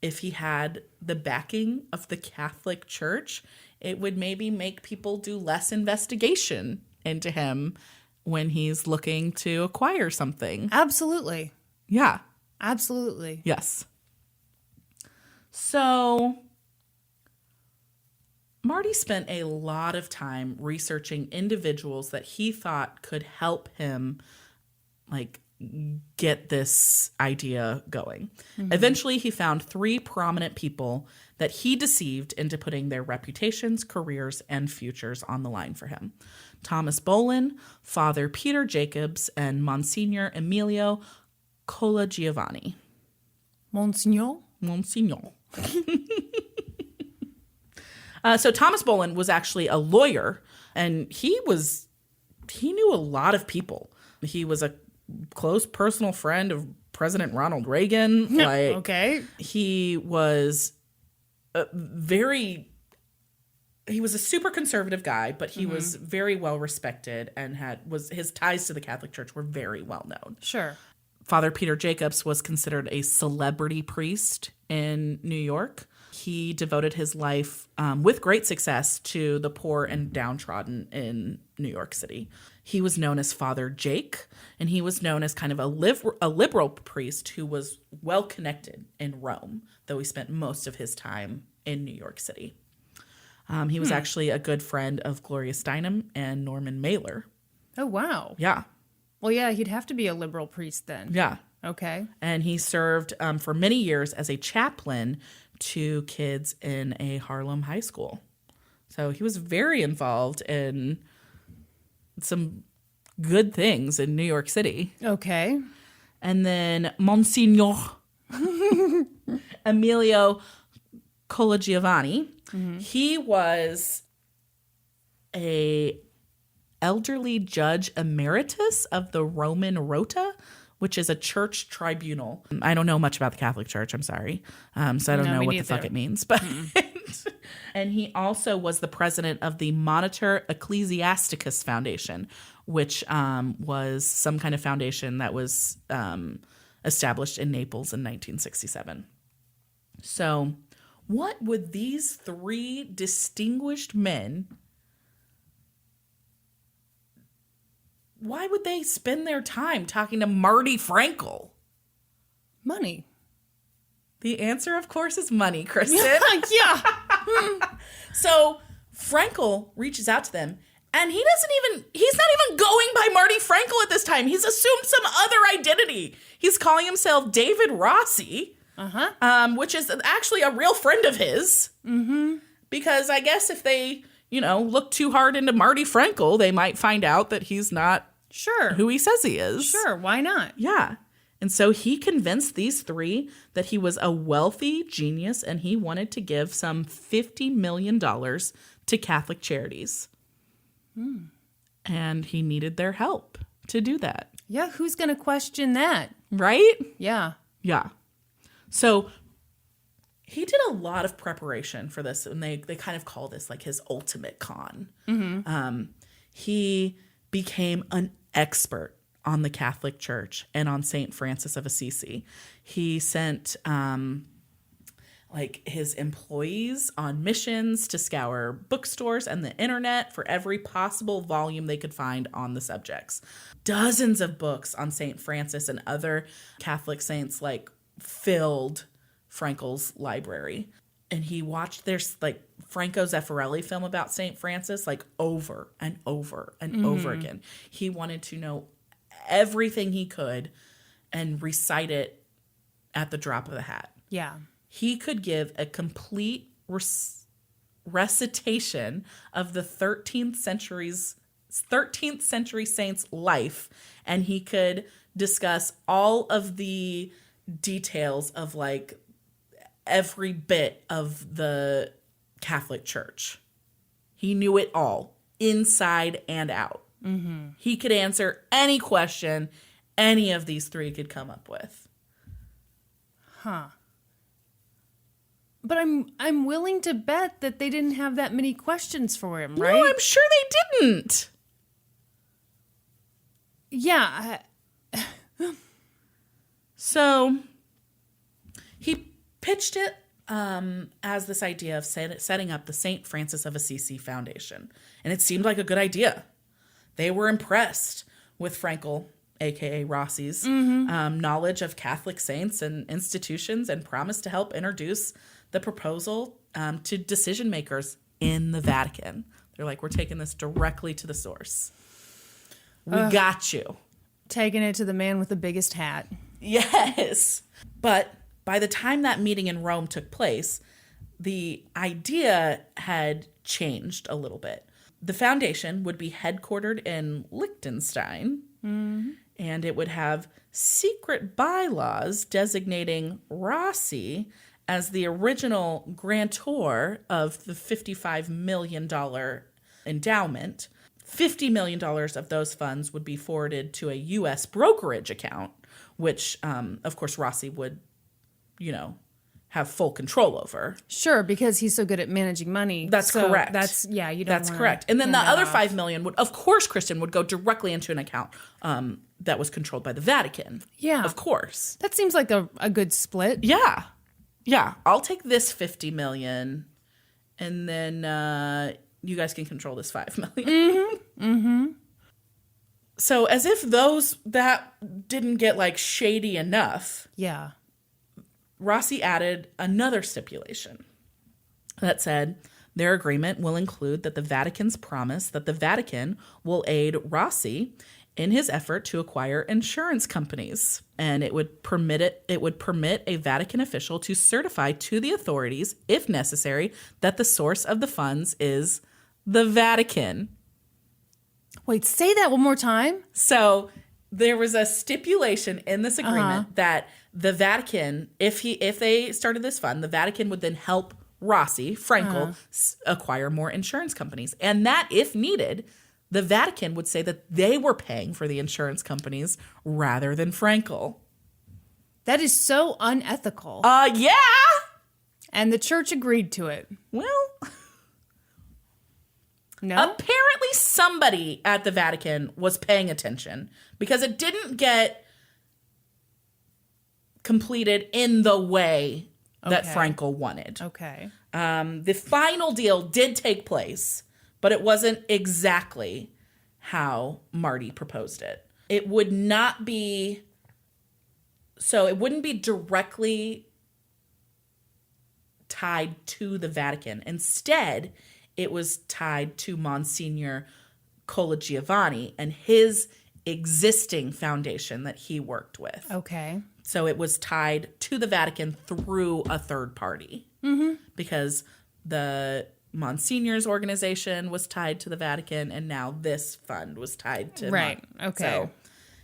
If he had the backing of the Catholic Church, it would maybe make people do less investigation into him when he's looking to acquire something. Absolutely. Yeah. Absolutely. Yes. So Marty spent a lot of time researching individuals that he thought could help him, like, get this idea going. Mm-hmm. Eventually, he found 3 prominent people that he deceived into putting their reputations, careers, and futures on the line for him. Thomas Bolin, Father Peter Jacobs, and Monsignor Emilio Colagiovanni. Monsignor? Monsignor. So Thomas Bolin was actually a lawyer, and he knew a lot of people. He was a close personal friend of President Ronald Reagan. Like, okay. He was he was a super conservative guy, but he was very well respected and his ties to the Catholic Church were very well known. Sure. Father Peter Jacobs was considered a celebrity priest in New York. He devoted his life with great success to the poor and downtrodden in New York City. He was known as Father Jake, and he was known as kind of a liberal priest who was well connected in Rome, though he spent most of his time in New York City. He was actually a good friend of Gloria Steinem and Norman Mailer. Oh, wow. Yeah. Well, yeah, he'd have to be a liberal priest then. Yeah. Okay. And he served for many years as a chaplain to kids in a Harlem high school. So he was very involved in some good things in New York City. Okay. And then Monsignor Emilio Colagiovanni, he was a elderly judge emeritus of the Roman Rota, which is a church tribunal. I don't know much about the Catholic Church, I'm sorry. So I don't know what the fuck it means. But and he also was the president of the Monitor Ecclesiasticus Foundation, which was some kind of foundation that was established in Naples in 1967. So what would these 3 distinguished men... Why would they spend their time talking to Marty Frankel? Money. The answer, of course, is money, Kristin. Yeah. So Frankel reaches out to them, and he's not even going by Marty Frankel at this time. He's assumed some other identity. He's calling himself David Rossi, which is actually a real friend of his. Mm-hmm. Because I guess if they, look too hard into Marty Frankel, they might find out that he's not who he says he is. Sure, why not? Yeah. And so he convinced these 3 that he was a wealthy genius and he wanted to give some $50 million to Catholic charities. And he needed their help to do that. Yeah, who's going to question that? Right? Yeah. Yeah. So he did a lot of preparation for this, and they kind of call this like his ultimate con. Mm-hmm. He became an expert on the Catholic Church and on St. Francis of Assisi. He sent his employees on missions to scour bookstores and the internet for every possible volume they could find on the subjects. Dozens of books on St. Francis and other Catholic saints filled Frankel's library. And he watched Franco Zeffirelli film about St. Francis over and over and over again. He wanted to know everything he could and recite it at the drop of a hat. Yeah. He could give a complete recitation of the 13th century saint's life, and he could discuss all of the details of every bit of the Catholic Church. He knew it all, inside and out. Mm-hmm. He could answer any question any of these three could come up with. Huh. But I'm willing to bet that they didn't have that many questions for him, right? No, I'm sure they didn't. Yeah. So he pitched it as this idea of setting up the St. Francis of Assisi Foundation. And it seemed like a good idea. They were impressed with Frankel, a.k.a. Rossi's, knowledge of Catholic saints and institutions, and promised to help introduce the proposal to decision makers in the Vatican. They're like, we're taking this directly to the source. We got you. Taking it to the man with the biggest hat. Yes. But by the time that meeting in Rome took place, the idea had changed a little bit. The foundation would be headquartered in Liechtenstein, and it would have secret bylaws designating Rossi as the original grantor of the $55 million endowment. $50 million of those funds would be forwarded to a U.S. brokerage account, which, of course, Rossi would, have full control over. Sure, because he's so good at managing money. That's correct. That's correct. And then the other $5 million would, of course, Kristin, would go directly into an account that was controlled by the Vatican. Yeah. Of course. That seems like a good split. Yeah. Yeah. I'll take this $50 million, and then you guys can control this $5 million. So as if that didn't get shady enough. Yeah. Rossi added another stipulation that said their agreement will include that the Vatican's promise that the Vatican will aid Rossi in his effort to acquire insurance companies, and it would permit a Vatican official to certify to the authorities, if necessary, that the source of the funds is the Vatican. Wait, say that one more time. So there was a stipulation in this agreement that the Vatican, if they started this fund, the Vatican would then help Rossi, Frankel, acquire more insurance companies. And that, if needed, the Vatican would say that they were paying for the insurance companies rather than Frankel. That is so unethical. Yeah. And the church agreed to it. Well, no. Apparently somebody at the Vatican was paying attention because it didn't get completed in the way that Frankel wanted. Okay. The final deal did take place, but it wasn't exactly how Marty proposed it. It would not be, so it wouldn't be directly tied to the Vatican. Instead, it was tied to Monsignor Colagiovanni and his existing foundation that he worked with. Okay. So it was tied to the Vatican through a third party because the Monsignor's organization was tied to the Vatican, and now this fund was tied to right. Okay. So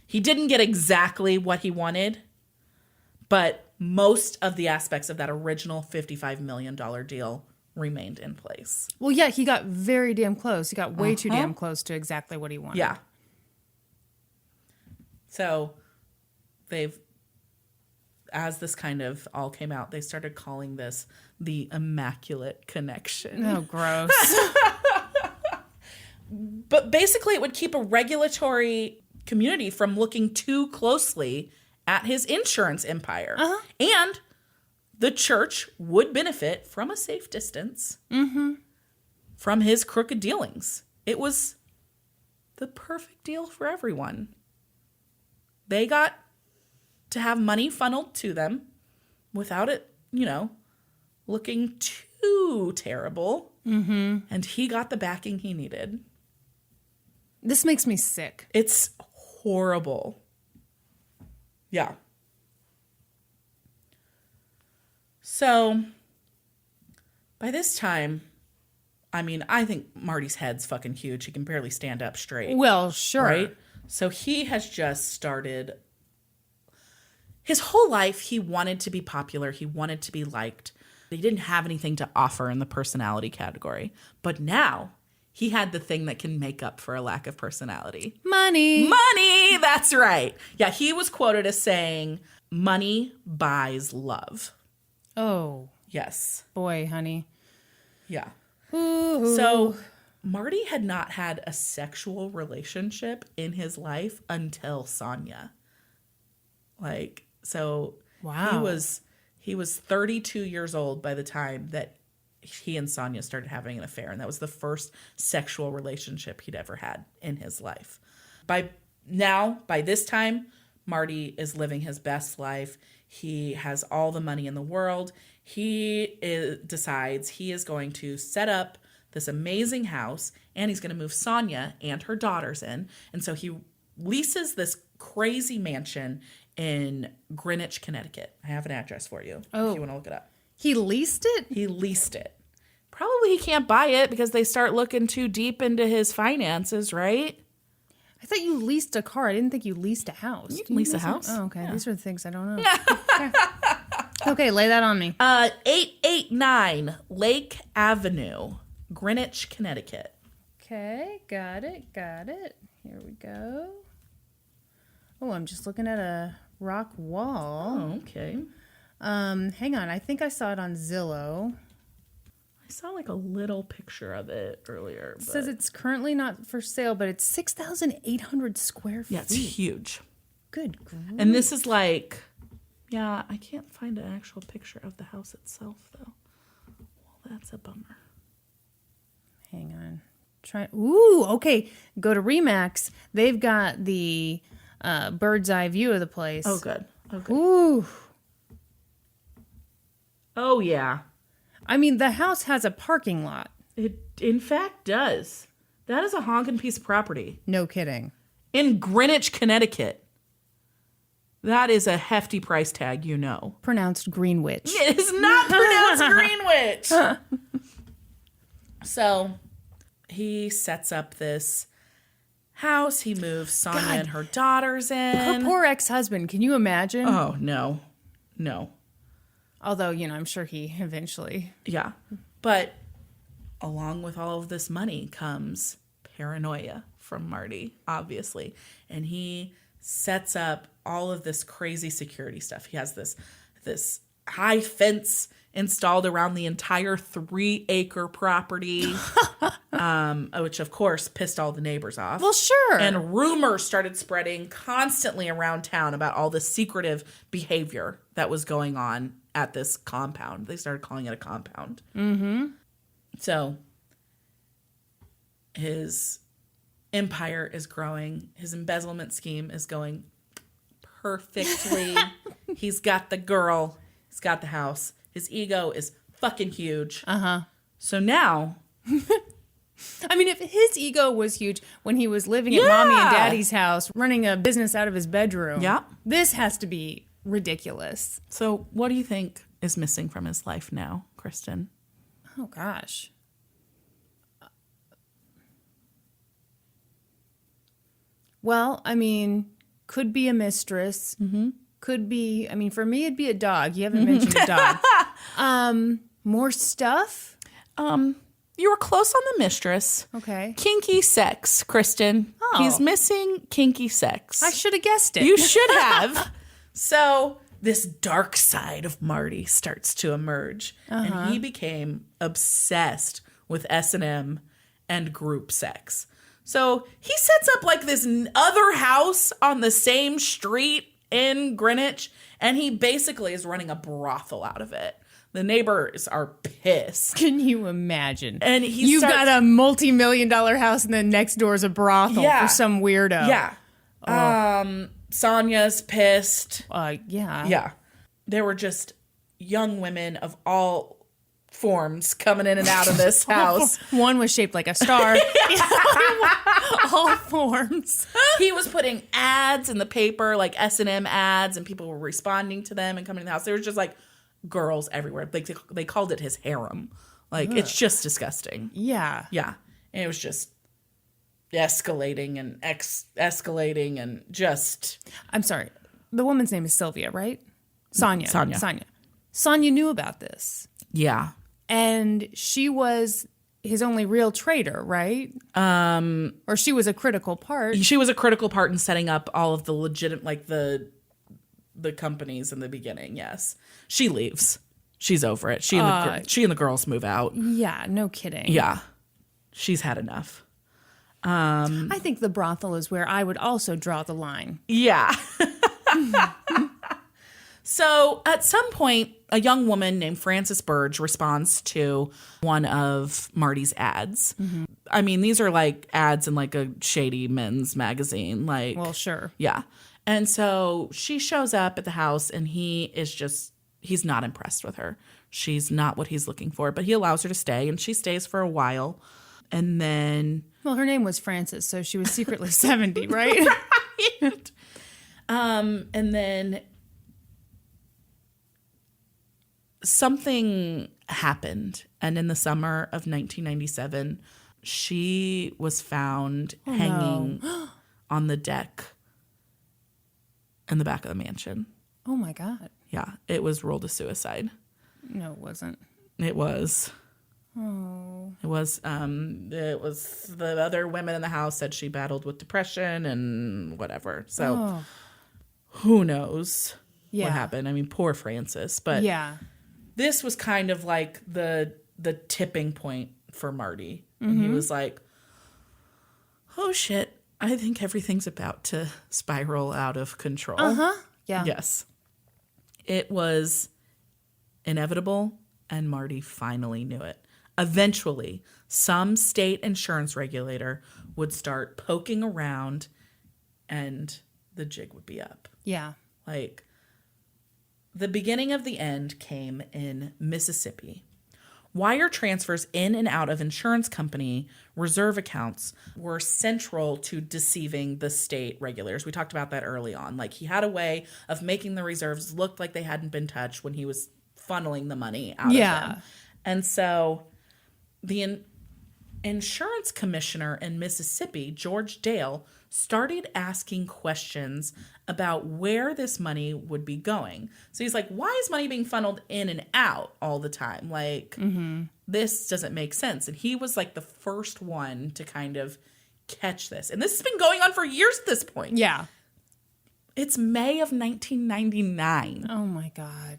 he didn't get exactly what he wanted, but most of the aspects of that original $55 million deal remained in place. Well, yeah, he got very damn close. He got way too damn close to exactly what he wanted. Yeah. So as this kind of all came out, they started calling this the Immaculate Connection. Oh, gross. But basically, it would keep a regulatory community from looking too closely at his insurance empire. And the church would benefit from a safe distance from his crooked dealings. It was the perfect deal for everyone. They got to have money funneled to them without it, looking too terrible. And he got the backing he needed. This makes me sick. It's horrible. Yeah. So, by this time, I think Marty's head's fucking huge. He can barely stand up straight. Well, sure. Right? So he has just started. His whole life, he wanted to be popular. He wanted to be liked. He didn't have anything to offer in the personality category. But now, he had the thing that can make up for a lack of personality. Money. Money! That's right. Yeah, he was quoted as saying, money buys love. Oh. Yes. Boy, honey. Yeah. Ooh. So Marty had not had a sexual relationship in his life until Sonia. Like, so wow. He was 32 years old by the time that he and Sonia started having an affair. And that was the first sexual relationship he'd ever had in his life. By this time, Marty is living his best life. He has all the money in the world. He decides he is going to set up this amazing house, and he's going to move Sonia and her daughters in. And so he leases this crazy mansion in Greenwich, Connecticut. I have an address for you if you want to look it up. He leased it? He leased it. Probably he can't buy it because they start looking too deep into his finances, right? I thought you leased a car. I didn't think you leased a house. You can lease a house. Oh, okay. Yeah. These are the things I don't know. Okay, lay that on me. 889 Lake Avenue, Greenwich, Connecticut. Okay, got it. Here we go. Oh, I'm just looking at a rock wall. Oh, okay. Hang on. I think I saw it on Zillow. I saw like a little picture of it earlier. It says it's currently not for sale, but it's 6,800 square feet. Yeah, it's huge. Good grief. And this is like, yeah, I can't find an actual picture of the house itself, though. Well, that's a bummer. Hang on. Ooh, okay. Go to Remax. They've got the bird's eye view of the place. Oh, good. Ooh. Oh, yeah. I mean, the house has a parking lot. It, in fact, does. That is a honking piece of property. No kidding. In Greenwich, Connecticut. That is a hefty price tag, you know. Pronounced Greenwich. It is not pronounced Greenwich. So he sets up this house. He moves Sonia and her daughters in. Her poor ex-husband. Can you imagine? Oh, no. No. Although, I'm sure he eventually. Yeah. But along with all of this money comes paranoia from Marty, obviously. And he sets up all of this crazy security stuff. He has this high fence installed around the entire 3-acre property, which, of course, pissed all the neighbors off. Well, sure. And rumors started spreading constantly around town about all the secretive behavior that was going on at this compound. They started calling it a compound. Mm-hmm. So his empire is growing. His embezzlement scheme is going perfectly. He's got the girl. He's got the house. His ego is fucking huge. Uh-huh. So now... I mean, if his ego was huge when he was living at mommy and daddy's house, running a business out of his bedroom, this has to be ridiculous. So what do you think is missing from his life now, Kristin? Oh, gosh. Well, I mean, could be a mistress. Mm-hmm. Could be, I mean, for me, it'd be a dog. You haven't mentioned a dog. More stuff? You were close on the mistress. Okay. Kinky sex, Kristin. Oh. He's missing kinky sex. I should have guessed it. You should have. So this dark side of Marty starts to emerge. And he became obsessed with S&M and group sex. So he sets up like this other house on the same street in Greenwich. And he basically is running a brothel out of it. The neighbors are pissed. Can you imagine? And you've got a multi-million-dollar house, and then next door is a brothel for some weirdo. Yeah. Oh. Sonia's pissed. Yeah. Yeah. There were just young women of all forms coming in and out of this house. One was shaped like a star. All forms. He was putting ads in the paper, like S&M ads, and people were responding to them and coming to the house. There was just like girls everywhere. Like they called it his harem. Like it's just disgusting. Yeah. Yeah. And it was just escalating and escalating and just... I'm sorry. The woman's name is Sylvia, right? Sonia. Sonia knew about this. Yeah. And she was his only real traitor, right? Or she was a critical part. She was a critical part in setting up all of the legit, like the companies in the beginning. Yes, she leaves. She's over it. She and the girls move out. Yeah, no kidding. Yeah, she's had enough. I think the brothel is where I would also draw the line. Yeah. So at some point, a young woman named Frances Burge responds to one of Marty's ads. Mm-hmm. I mean, these are like ads in like a shady men's magazine. Like, well, sure. Yeah. And so she shows up at the house and he's not impressed with her. She's not what he's looking for, but he allows her to stay and she stays for a while. And then... Well, her name was Frances, so she was secretly 70, right? Right. And then... something happened, and in the summer of 1997, she was found hanging on the deck in the back of the mansion. Oh my God. Yeah, it was ruled a suicide. No, it wasn't. It was. Oh. It was the other women in the house said she battled with depression and whatever. So who knows what happened? I mean, poor Frances, but yeah. This was kind of like the tipping point for Marty. And he was like, oh shit, I think everything's about to spiral out of control. Yeah. Yes. It was inevitable, and Marty finally knew it. Eventually, some state insurance regulator would start poking around, and the jig would be up. Yeah. Like... The beginning of the end came in Mississippi. Wire transfers in and out of insurance company reserve accounts were central to deceiving the state regulators. We talked about that early on. Like, he had a way of making the reserves look like they hadn't been touched when he was funneling the money out of them. And so the insurance commissioner in Mississippi, George Dale, started asking questions about where this money would be going. So he's like, why is money being funneled in and out all the time? Like, this doesn't make sense. And he was like the first one to kind of catch this. And this has been going on for years at this point. Yeah. It's May of 1999. Oh my God.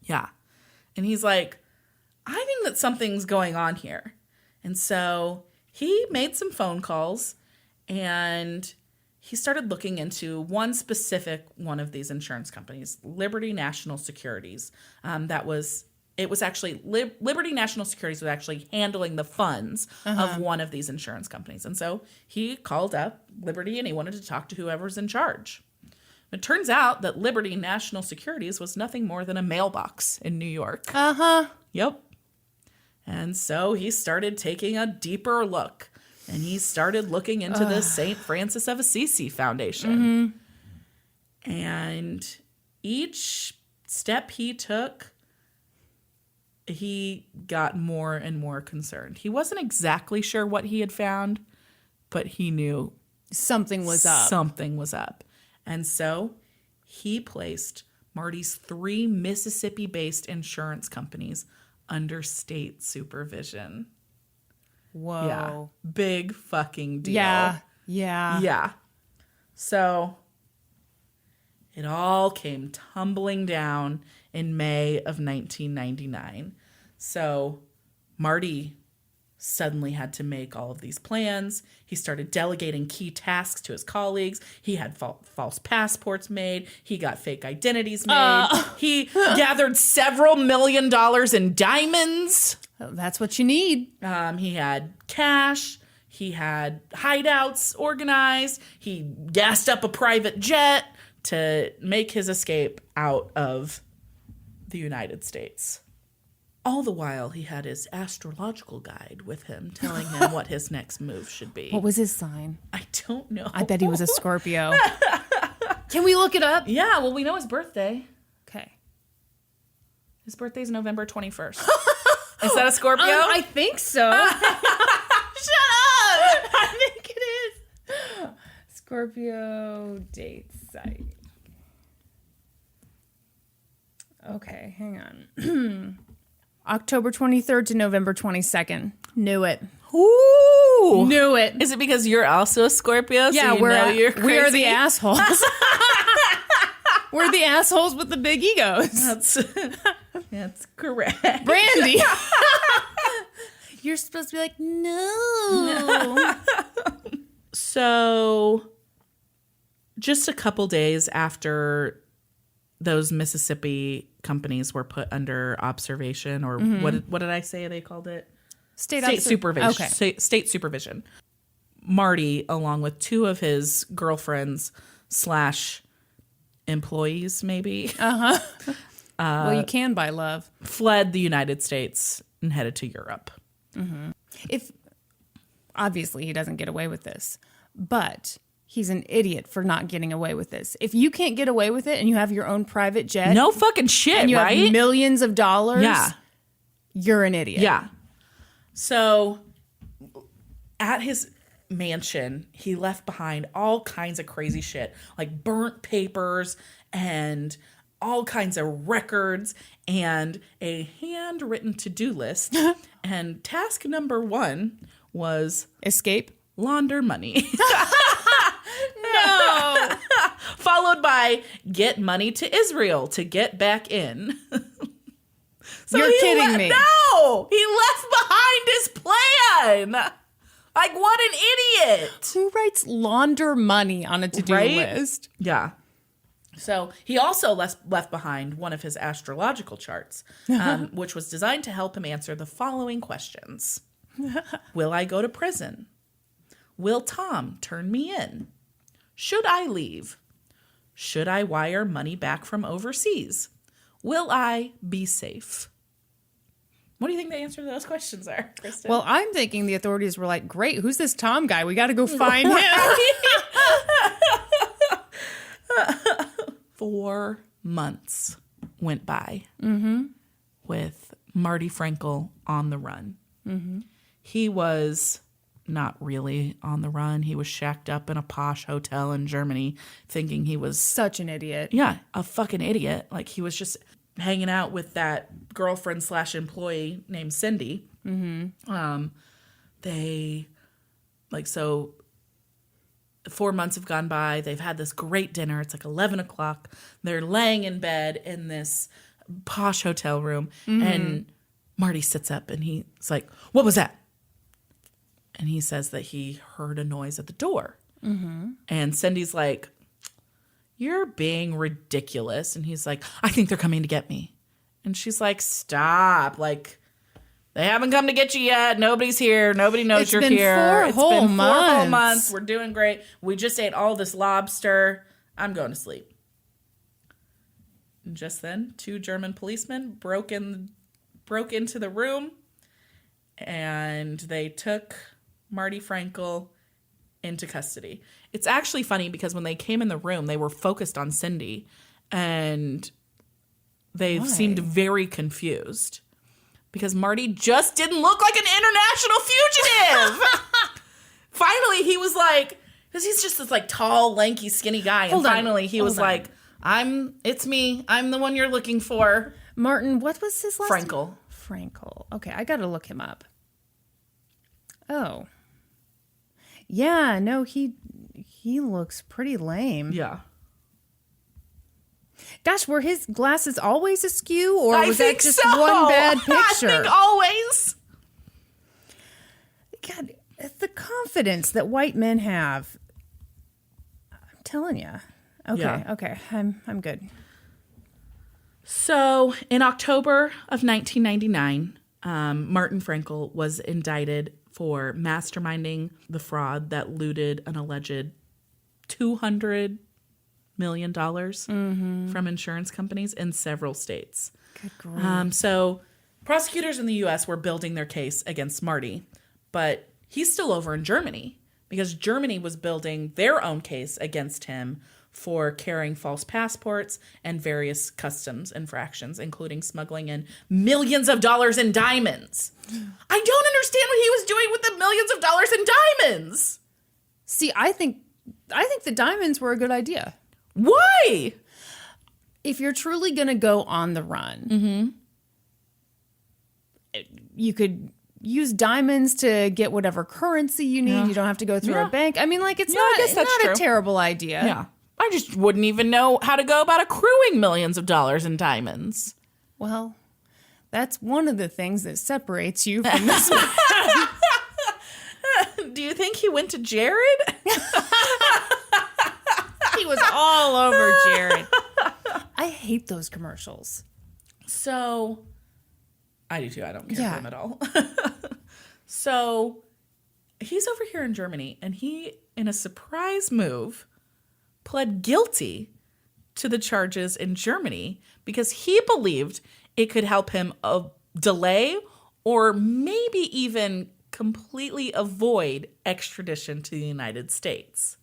Yeah. And he's like, I think that something's going on here. And so he made some phone calls and he started looking into one specific one of these insurance companies, Liberty National Securities. Liberty National Securities was actually handling the funds of one of these insurance companies. And so he called up Liberty and he wanted to talk to whoever's in charge. It turns out that Liberty National Securities was nothing more than a mailbox in New York. Yep. And so he started taking a deeper look. And he started looking into the St. Francis of Assisi Foundation. And each step he took, he got more and more concerned. He wasn't exactly sure what he had found, but he knew something was up. Something was up. And so he placed Marty's 3 Mississippi-based insurance companies under state supervision. Whoa. Yeah. Big fucking deal. Yeah. Yeah. So it all came tumbling down in May of 1999. So Marty suddenly had to make all of these plans. He started delegating key tasks to his colleagues. He had false passports made. He got fake identities made. He gathered several $1 million in diamonds. That's what you need. He had cash. He had hideouts organized. He gassed up a private jet to make his escape out of the United States. All the while, he had his astrological guide with him, telling him what his next move should be. What was his sign? I don't know. I bet he was a Scorpio. Can we look it up? Yeah, well, we know his birthday. Okay. His birthday's November 21st. Is that a Scorpio? I think so. Shut up! I think it is. Scorpio date site. Okay, hang on. October 23rd to November 22nd. Knew it. Ooh. Knew it. Is it because you're also a Scorpio? Yeah, so we are the assholes. We're the assholes with the big egos. That's correct. Brandi. You're supposed to be like, no. So, just a couple days after those Mississippi companies were put under observation, or what did I say they called it? State supervision. Okay. State supervision. Marty, along with two of his girlfriends / employees, maybe. Well, you can buy love. Fled the United States and headed to Europe. If obviously he doesn't get away with this, but he's an idiot for not getting away with this. If you can't get away with it and you have your own private jet, no fucking shit, and you right? have millions of dollars, you're an idiot. Yeah. So at his mansion, he left behind all kinds of crazy shit, like burnt papers and all kinds of records and a handwritten to-do list. And task number 1 was escape, launder money. No. Followed by get money to Israel to get back in. So you're kidding me. No! He left behind his plan! Like, what an idiot! Who writes launder money on a to-do list? Yeah. So he also left behind one of his astrological charts, which was designed to help him answer the following questions. Will I go to prison? Will Tom turn me in? Should I leave? Should I wire money back from overseas? Will I be safe? What do you think the answer to those questions are, Kristin? Well, I'm thinking the authorities were like, great, who's this Tom guy? We got to go find him. 4 months went by with Marty Frankel on the run. He was not really on the run. He was shacked up in a posh hotel in Germany thinking he was... Such an idiot. Yeah, a fucking idiot. Like, he was just hanging out with that girlfriend / employee named Cindy. They, like, so 4 months have gone by. They've had this great dinner. It's like 11 o'clock. They're laying in bed in this posh hotel room. And Marty sits up and he's like, what was that? And he says that he heard a noise at the door. And Cindy's like, you're being ridiculous. And he's like, I think they're coming to get me. And she's like, stop. Like, they haven't come to get you yet. Nobody's here. Nobody knows you're here. It's been 4 whole months. We're doing great. We just ate all this lobster. I'm going to sleep. And just then, 2 German policemen broke into the room, and they took Marty Frankel into custody. It's actually funny because when they came in the room, they were focused on Cindy, and they seemed very confused because Marty just didn't look like an international fugitive. Finally, he was like, because he's just this like tall, lanky, skinny guy, and finally he was like, it's me. I'm the one you're looking for. Martin, what was his last Frankel. Frankel. Okay, I got to look him up. Oh. Yeah, no, he looks pretty lame. Yeah. Gosh, were his glasses always askew, or was that just so. one bad picture? I think always. God, the confidence that white men have. I'm telling you. Okay, I'm good. So, in October of 1999, Martin Frankel was indicted for masterminding the fraud that looted an alleged $200 million from insurance companies in several states. Good grief. So, prosecutors in the U.S. were building their case against Marty, but he's still over in Germany because Germany was building their own case against him for carrying false passports and various customs infractions, including smuggling in millions of dollars in diamonds. I don't understand what he was doing with the millions of dollars in diamonds. See, I think the diamonds were a good idea. Why? If you're truly going to go on the run, you could use diamonds to get whatever currency you need. You don't have to go through a bank. I mean, like, it's not a terrible idea. Yeah. I just wouldn't even know how to go about accruing millions of dollars in diamonds. Well, that's one of the things that separates you from this man. Do you think he went to Jared? He was all over Jared. I hate those commercials. So, I do too. I don't care for him at all. So, he's over here in Germany, and he, in a surprise move, pled guilty to the charges in Germany because he believed it could help him delay or maybe even completely avoid extradition to the United States.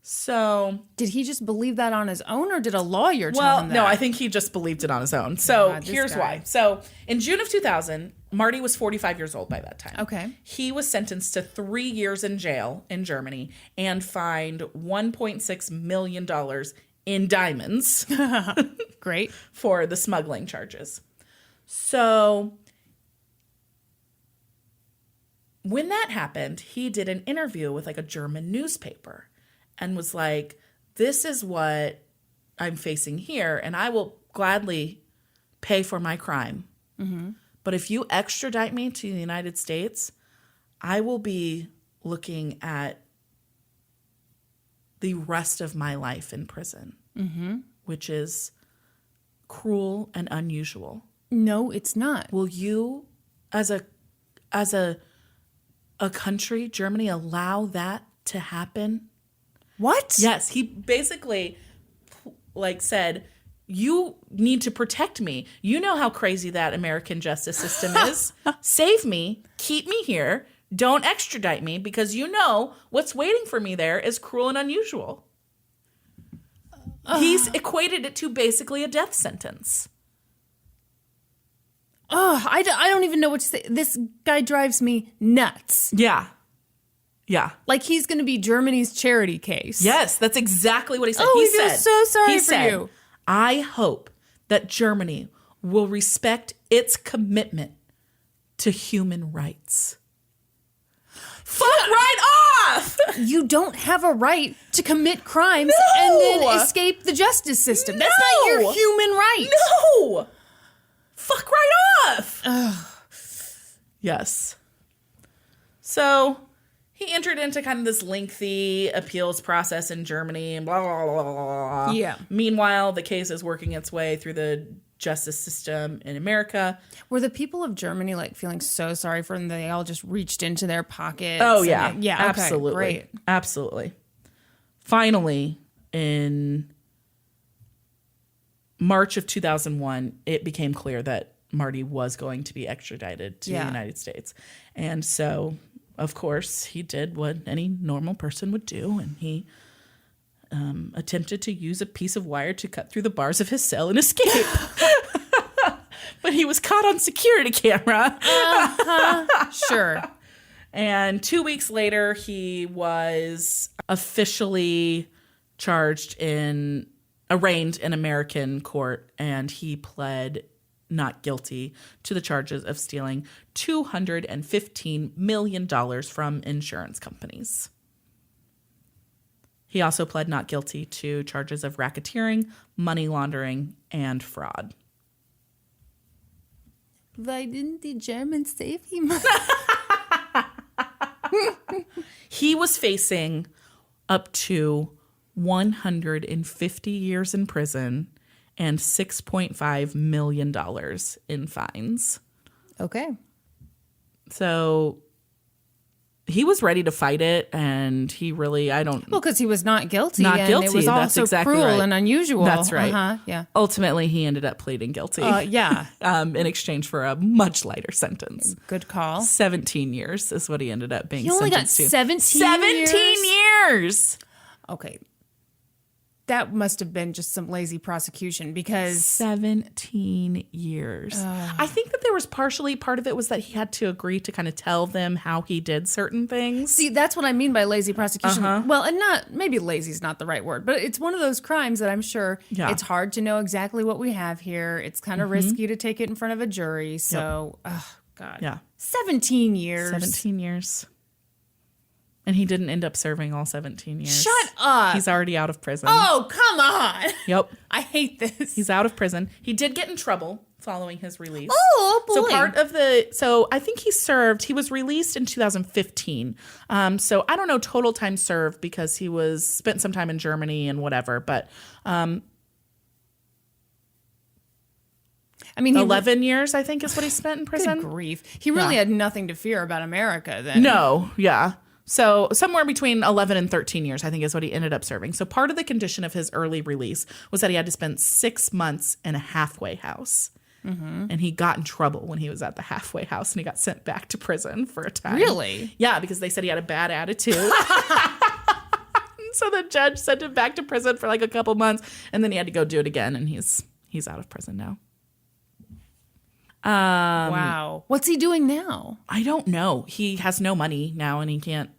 So... Did he just believe that on his own, or did a lawyer tell him that? No, I think he just believed it on his own. So here's why. So in June of 2000, Marty was 45 years old by that time. Okay. He was sentenced to 3 years in jail in Germany and fined $1.6 million in diamonds. Great. For the smuggling charges. So when that happened, he did an interview with like a German newspaper and was like, this is what I'm facing here, and I will gladly pay for my crime. Mm-hmm. But if you extradite me to the United States, I will be looking at the rest of my life in prison, which is cruel and unusual. No, it's not. Will you, as a country, Germany, allow that to happen? What? Yes, he basically said, you need to protect me. You know how crazy that American justice system is. Save me. Keep me here. Don't extradite me because you know what's waiting for me there is cruel and unusual. He's equated it to basically a death sentence. I don't even know what to say. This guy drives me nuts. Yeah. Yeah. Like he's going to be Germany's charity case. Yes, that's exactly what he said. He feel so sorry for you. I hope that Germany will respect its commitment to human rights. Fuck right off! You don't have a right to commit crimes and then escape the justice system. That's not your human right. No! Fuck right off! Ugh. Yes. So he entered into kind of this lengthy appeals process in Germany and blah, blah, blah, blah. Yeah. Meanwhile, the case is working its way through the justice system in America. Were the people of Germany like feeling so sorry for them that they all just reached into their pockets? Oh, yeah. Yeah, okay, absolutely. Great. Absolutely. Finally, in March of 2001, it became clear that Marty was going to be extradited to the United States. And so, of course, he did what any normal person would do, and he attempted to use a piece of wire to cut through the bars of his cell and escape. But he was caught on security camera. Sure. And 2 weeks later, he was officially arraigned in American court, and he pled not guilty to the charges of stealing $215 million from insurance companies. He also pled not guilty to charges of racketeering, money laundering, and fraud. Why didn't the Germans save him? He was facing up to 150 years in prison and $6.5 million in fines. Okay. So he was ready to fight it, and he really, Well, because he was not guilty. Not guilty. It was That's also exactly cruel right. and unusual. That's right. Yeah. Ultimately, he ended up pleading guilty. Yeah. In exchange for a much lighter sentence. Good call. 17 years is what he ended up being He only got sentenced to. 17 years? Okay. That must have been just some lazy prosecution because 17 years. I think that there was part of it was that he had to agree to kind of tell them how he did certain things. See, that's what I mean by lazy prosecution. Well, and maybe lazy is not the right word, but it's one of those crimes that I'm sure it's hard to know exactly what we have here. It's kind of risky to take it in front of a jury. So, God. Yeah. 17 years. 17 years. And he didn't end up serving all 17 years. Shut up. He's already out of prison. Oh, come on. Yep. I hate this. He's out of prison. He did get in trouble following his release. Oh, boy. So I think he was released in 2015. So I don't know total time served because he spent some time in Germany and whatever, but 11 years, I think, is what he spent in prison. Good grief. He really had nothing to fear about America then. No, yeah. So somewhere between 11 and 13 years, I think, is what he ended up serving. So part of the condition of his early release was that he had to spend 6 months in a halfway house. Mm-hmm. And he got in trouble when he was at the halfway house and he got sent back to prison for a time. Really? Yeah, because they said he had a bad attitude. So the judge sent him back to prison for like a couple months and then he had to go do it again. And he's out of prison now. Wow. What's he doing now? I don't know. He has no money now and he can't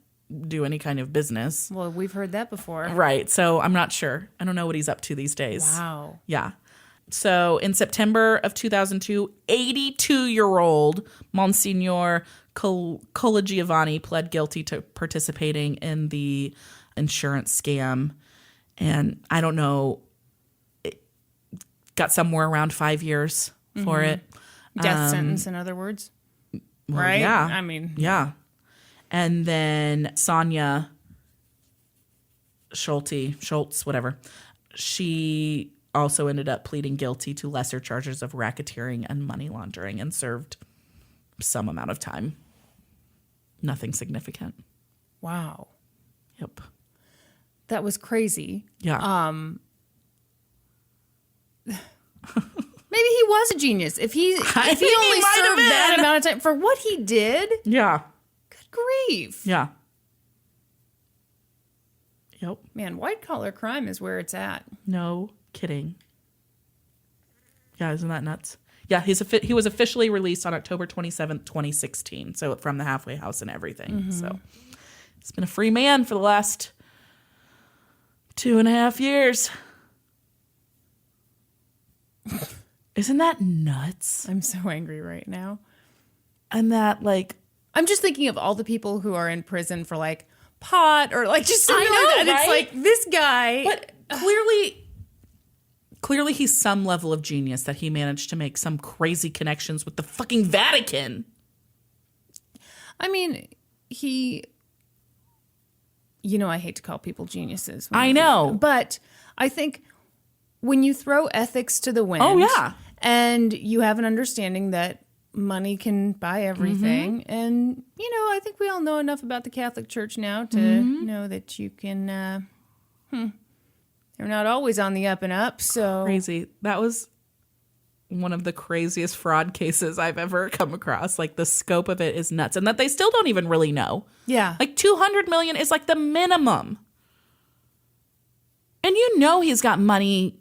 do any kind of business. Well, we've heard that before. Right. So I'm not sure. I don't know what he's up to these days. Wow. Yeah. So in September of 2002, 82-year-old Monsignor Colagiovanni pled guilty to participating in the insurance scam. And I don't know, it got somewhere around 5 years for it. Death sentence, in other words. Well, right? Yeah. I mean. Yeah. And then Sonia Schultz, whatever, she also ended up pleading guilty to lesser charges of racketeering and money laundering and served some amount of time. Nothing significant. Wow. Yep. That was crazy. Yeah. Maybe he was a genius. If he only served that amount of time for what he did. Yeah. Good grief. Yeah. Yep. Man, white collar crime is where it's at. No kidding. Yeah, isn't that nuts? Yeah, he was officially released on October 27th, 2016. So from the halfway house and everything. Mm-hmm. So he's been a free man for the last 2.5 years. Isn't that nuts? I'm so angry right now. And that, like... I'm just thinking of all the people who are in prison for, like, pot or, like, just something I know, like that. right? It's like, this guy... But clearly he's some level of genius that he managed to make some crazy connections with the fucking Vatican. I mean, he... You know, I hate to call people geniuses. I know. But I think... When you throw ethics to the wind, and you have an understanding that money can buy everything, and I think we all know enough about the Catholic Church now to know that you can. They're not always on the up and up. So crazy. That was one of the craziest fraud cases I've ever come across. Like the scope of it is nuts, and that they still don't even really know. Yeah, like $200 million is like the minimum, and he's got money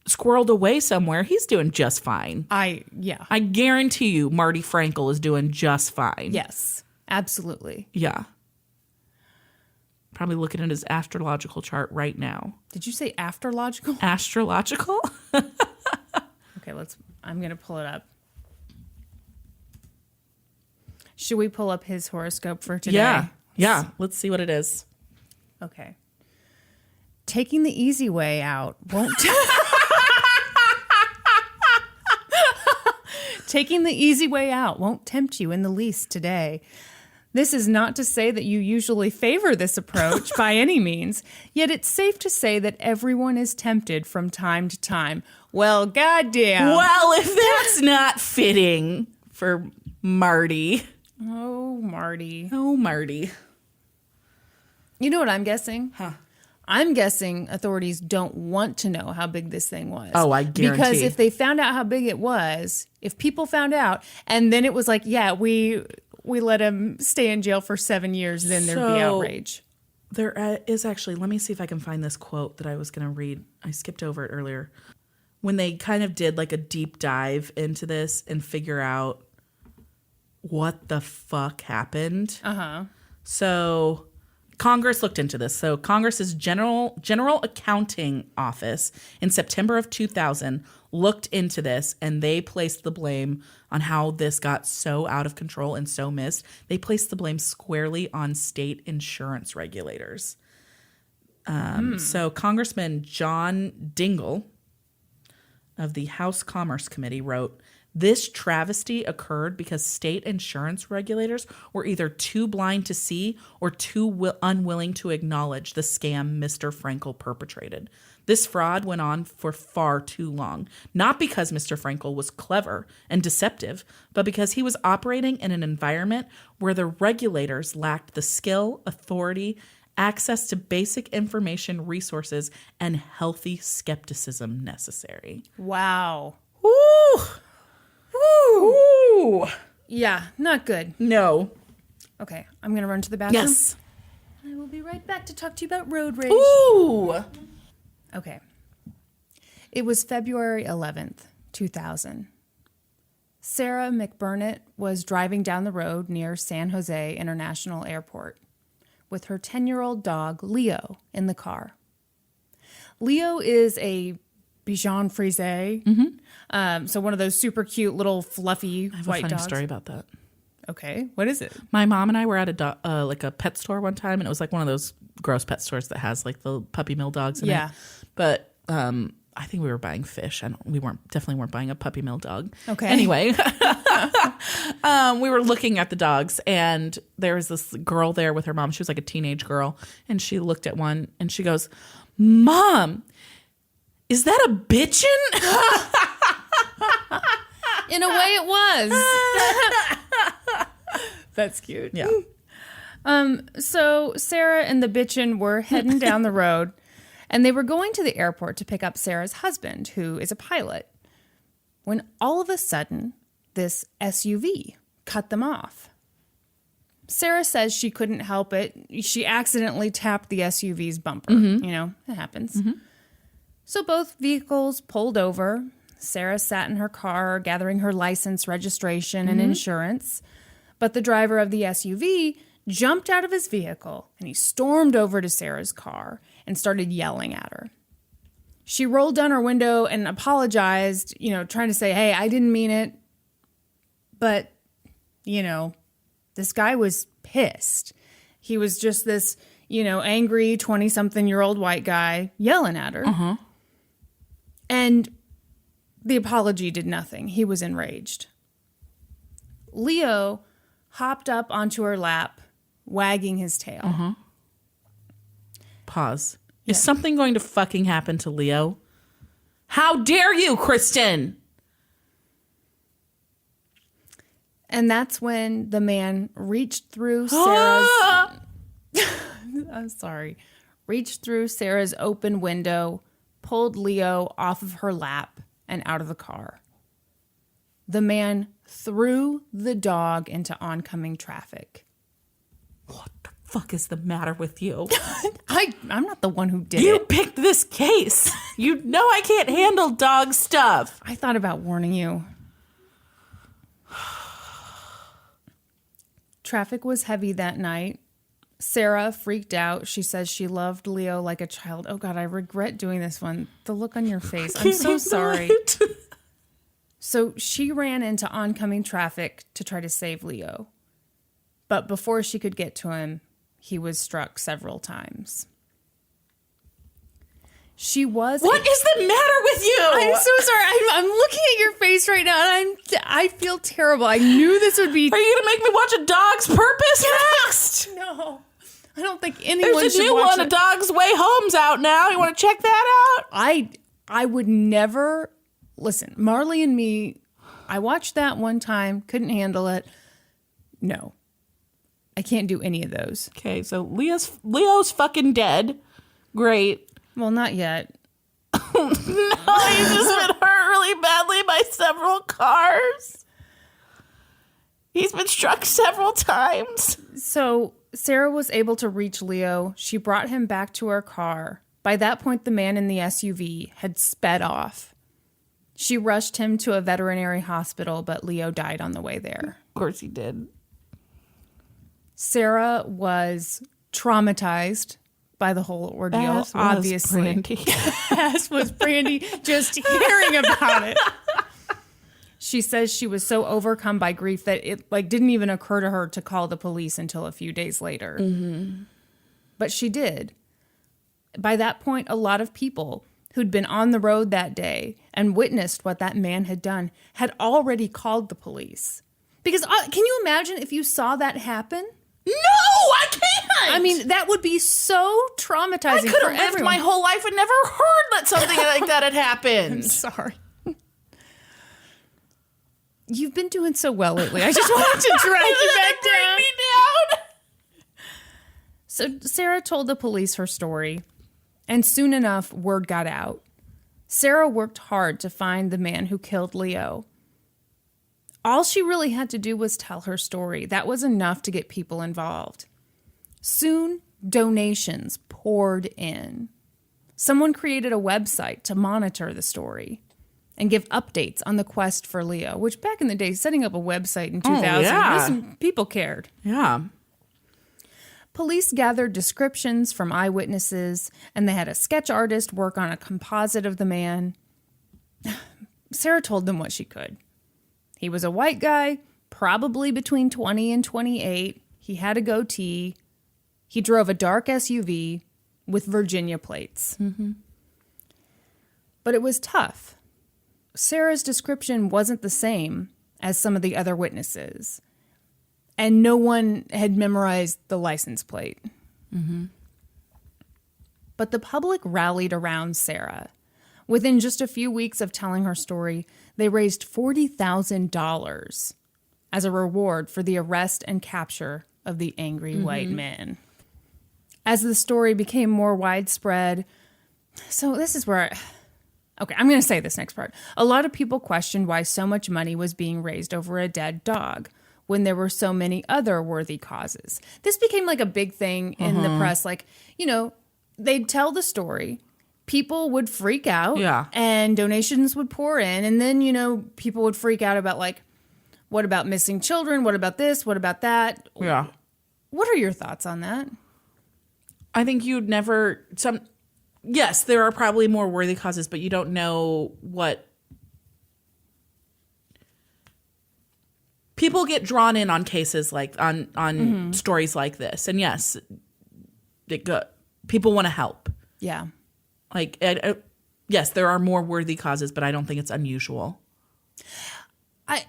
squirreled away somewhere. He's doing just fine. I guarantee you Marty Frankel is doing just fine. Yes, absolutely. Yeah. Probably looking at his astrological chart right now. Did you say astrological? Astrological? Okay, I'm going to pull it up. Should we pull up his horoscope for today? Yeah. Let's see what it is. Okay. Taking the easy way out won't... Taking the easy way out won't tempt you in the least today. This is not to say that you usually favor this approach by any means, yet it's safe to say that everyone is tempted from time to time. Well, goddamn. Well, if that's not fitting for Marty. Oh, Marty. Oh, Marty. You know what I'm guessing? Huh. I'm guessing authorities don't want to know how big this thing was. Oh, I guarantee. Because if they found out how big it was, if people found out, and then it was like, yeah, we let him stay in jail for 7 years, then there'd be outrage. There is actually, let me see if I can find this quote that I was going to read. I skipped over it earlier. When they kind of did like a deep dive into this and figure out what the fuck happened. Uh-huh. So Congress looked into this. So Congress's General Accounting Office in September of 2000 looked into this, and they placed the blame on how this got so out of control and so missed. They placed the blame squarely on state insurance regulators. So Congressman John Dingell of the House Commerce Committee wrote, "This travesty occurred because state insurance regulators were either too blind to see or too unwilling to acknowledge the scam Mr. Frankel perpetrated. This fraud went on for far too long, not because Mr. Frankel was clever and deceptive, but because he was operating in an environment where the regulators lacked the skill, authority, access to basic information resources, and healthy skepticism necessary." Wow. Woo! Woo! Yeah, not good. No. Okay, I'm going to run to the bathroom. Yes. I will be right back to talk to you about road rage. Ooh! Okay. It was February 11th, 2000. Sara McBurnett was driving down the road near San Jose International Airport with her 10-year-old dog, Leo, in the car. Leo is a Bichon Frise. Mm-hmm. So one of those super cute little fluffy I have white a funny dogs. story about that. Okay, what is it? My mom and I were at a pet store one time, and it was like one of those gross pet stores that has like the puppy mill dogs in it. But I think we were buying fish. We definitely weren't buying a puppy mill dog. Okay. Anyway, we were looking at the dogs, and there was this girl there with her mom. She was like a teenage girl, and she looked at one, and she goes, "Mom, is that a bitchin'?" In a way, it was. That's cute. Yeah. So Sara and the bitchin' were heading down the road, and they were going to the airport to pick up Sara's husband, who is a pilot, when all of a sudden, this SUV cut them off. Sara says she couldn't help it. She accidentally tapped the SUV's bumper. Mm-hmm. You know, it happens. Mm-hmm. So both vehicles pulled over. Sara sat in her car, gathering her license, registration, and insurance. But the driver of the SUV jumped out of his vehicle, and he stormed over to Sara's car and started yelling at her. She rolled down her window and apologized, trying to say, "Hey, I didn't mean it." But, this guy was pissed. He was just this, angry 20-something-year-old white guy yelling at her. Uh-huh. And the apology did nothing. He was enraged. Leo hopped up onto her lap, wagging his tail. Uh-huh. Pause. Yeah. Is something going to fucking happen to Leo? How dare you, Kristin? And that's when the man reached through Sarah's... I'm sorry. Reached through Sarah's open window, pulled Leo off of her lap and out of the car. The man threw the dog into oncoming traffic. What the fuck is the matter with you? I'm not the one who did You it. picked this case. You know I can't handle dog stuff. I thought about warning you. Traffic was heavy that night. Sara freaked out. She says she loved Leo like a child. Oh, God, I regret doing this one. The look on your face. I'm so sorry. So she ran into oncoming traffic to try to save Leo. But before she could get to him, he was struck several times. What is the matter with you? I'm so sorry. I'm looking at your face right now, and I feel terrible. I knew this would be... Are you going to make me watch A Dog's Purpose next? No. I don't think anyone should watch it. There's a new one, A Dog's Way Home's out now. You want to check that out? I would never... Listen, Marley and Me, I watched that one time, couldn't handle it. No. I can't do any of those. Okay, so Leo's fucking dead. Great. Well, not yet. No, he's just been hurt really badly by several cars. He's been struck several times. So Sara was able to reach Leo. She brought him back to her car. By that point, the man in the SUV had sped off. She rushed him to a veterinary hospital, but Leo died on the way there. Of course he did. Sara was traumatized by the whole ordeal, As was obviously. Brandi. As was Brandi, just hearing about it. She says she was so overcome by grief that it didn't even occur to her to call the police until a few days later. Mm-hmm. But she did. By that point, a lot of people who'd been on the road that day and witnessed what that man had done had already called the police. Because can you imagine if you saw that happen? No, I can't. I mean, that would be so traumatizing. I could have lived my whole life and never heard that something like that had happened. I'm sorry. You've been doing so well lately. I just wanted to drag you back down. Bring me down. So Sara told the police her story, and soon enough, word got out. Sara worked hard to find the man who killed Leo. All she really had to do was tell her story. That was enough to get people involved. Soon, donations poured in. Someone created a website to monitor the story and give updates on the quest for Leo, which back in the day, setting up a website in 2000, people cared. Yeah. Police gathered descriptions from eyewitnesses, and they had a sketch artist work on a composite of the man. Sara told them what she could. He was a white guy, probably between 20 and 28. He had a goatee. He drove a dark SUV with Virginia plates. Mm-hmm. But it was tough. Sara's description wasn't the same as some of the other witnesses. And no one had memorized the license plate. Mm-hmm. But the public rallied around Sara. Within just a few weeks of telling her story, they raised $40,000 as a reward for the arrest and capture of the angry white man. As the story became more widespread, so this is where... Okay, I'm going to say this next part. A lot of people questioned why so much money was being raised over a dead dog when there were so many other worthy causes. This became like a big thing in the press. Like, they'd tell the story, people would freak out, and donations would pour in, and then, people would freak out about, like, what about missing children? What about this? What about that? Yeah. What are your thoughts on that? I think you'd never... Yes, there are probably more worthy causes, but you don't know what... People get drawn in on cases like... on stories like this. And yes, people want to help. Yeah. Like, yes, there are more worthy causes, but I don't think it's unusual.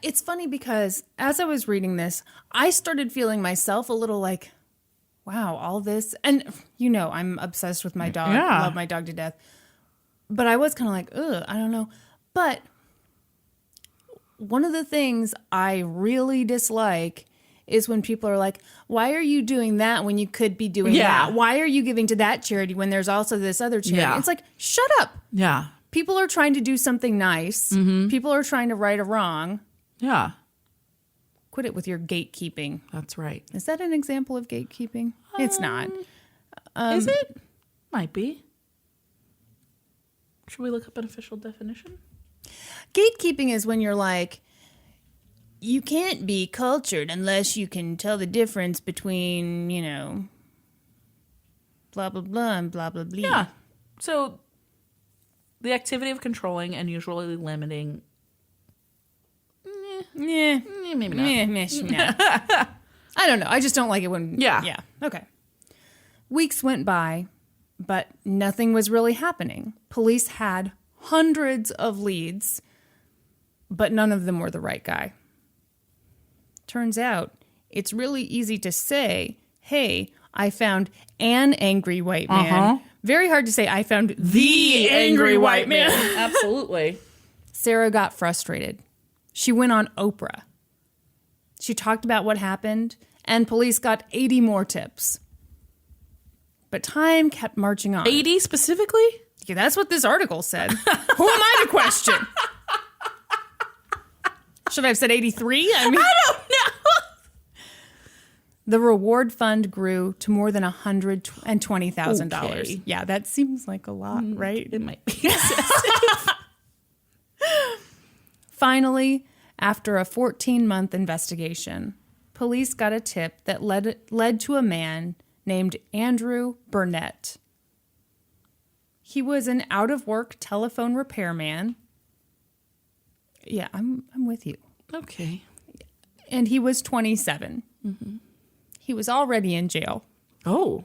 It's funny because as I was reading this, I started feeling myself a little like... Wow, all this. And, I'm obsessed with my dog. I love my dog to death. But I was kind of like, ugh, I don't know. But one of the things I really dislike is when people are like, why are you doing that when you could be doing that? Why are you giving to that charity when there's also this other charity? Yeah. It's like, shut up. Yeah. People are trying to do something nice. Mm-hmm. People are trying to right a wrong. Yeah. Quit it with your gatekeeping. That's right. Is that an example of gatekeeping? It's not. Is it? Might be. Should we look up an official definition? Gatekeeping is when you're like, you can't be cultured unless you can tell the difference between, blah, blah, blah, and blah, blah, blah. Yeah. So the activity of controlling and usually limiting... Yeah. Maybe not. I don't know. I just don't like it when... Yeah. Yeah. Okay. Weeks went by, but nothing was really happening. Police had hundreds of leads, but none of them were the right guy. Turns out, it's really easy to say, hey, I found an angry white man. Very hard to say, I found the angry white man. Absolutely. Sara got frustrated. She went on Oprah. She talked about what happened, and police got 80 more tips. But time kept marching on. 80 specifically? Yeah, that's what this article said. Who am I to question? Should I have said 83? I don't know. The reward fund grew to more than $120,000. Okay. Yeah, that seems like a lot, right? It might be excessive. Finally, after a 14-month investigation, police got a tip that led to a man named Andrew Burnett. He was an out-of-work telephone repairman. Yeah, I'm with you. Okay. And he was 27. Mm-hmm. He was already in jail. Oh.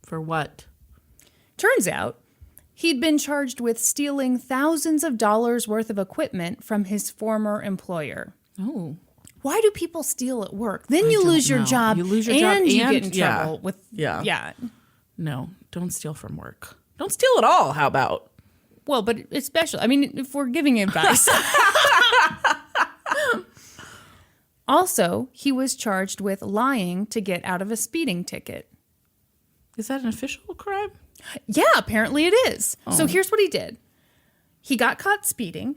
For what? Turns out, he'd been charged with stealing thousands of dollars worth of equipment from his former employer. Oh. Why do people steal at work? Then you lose your job. You lose your job and you get in trouble with... Yeah. No, don't steal from work. Don't steal at all, how about? Well, but especially... I mean, if we're giving advice... Also, he was charged with lying to get out of a speeding ticket. Is that an official crime? Yeah, apparently it is. Oh. So here's what he did. He got caught speeding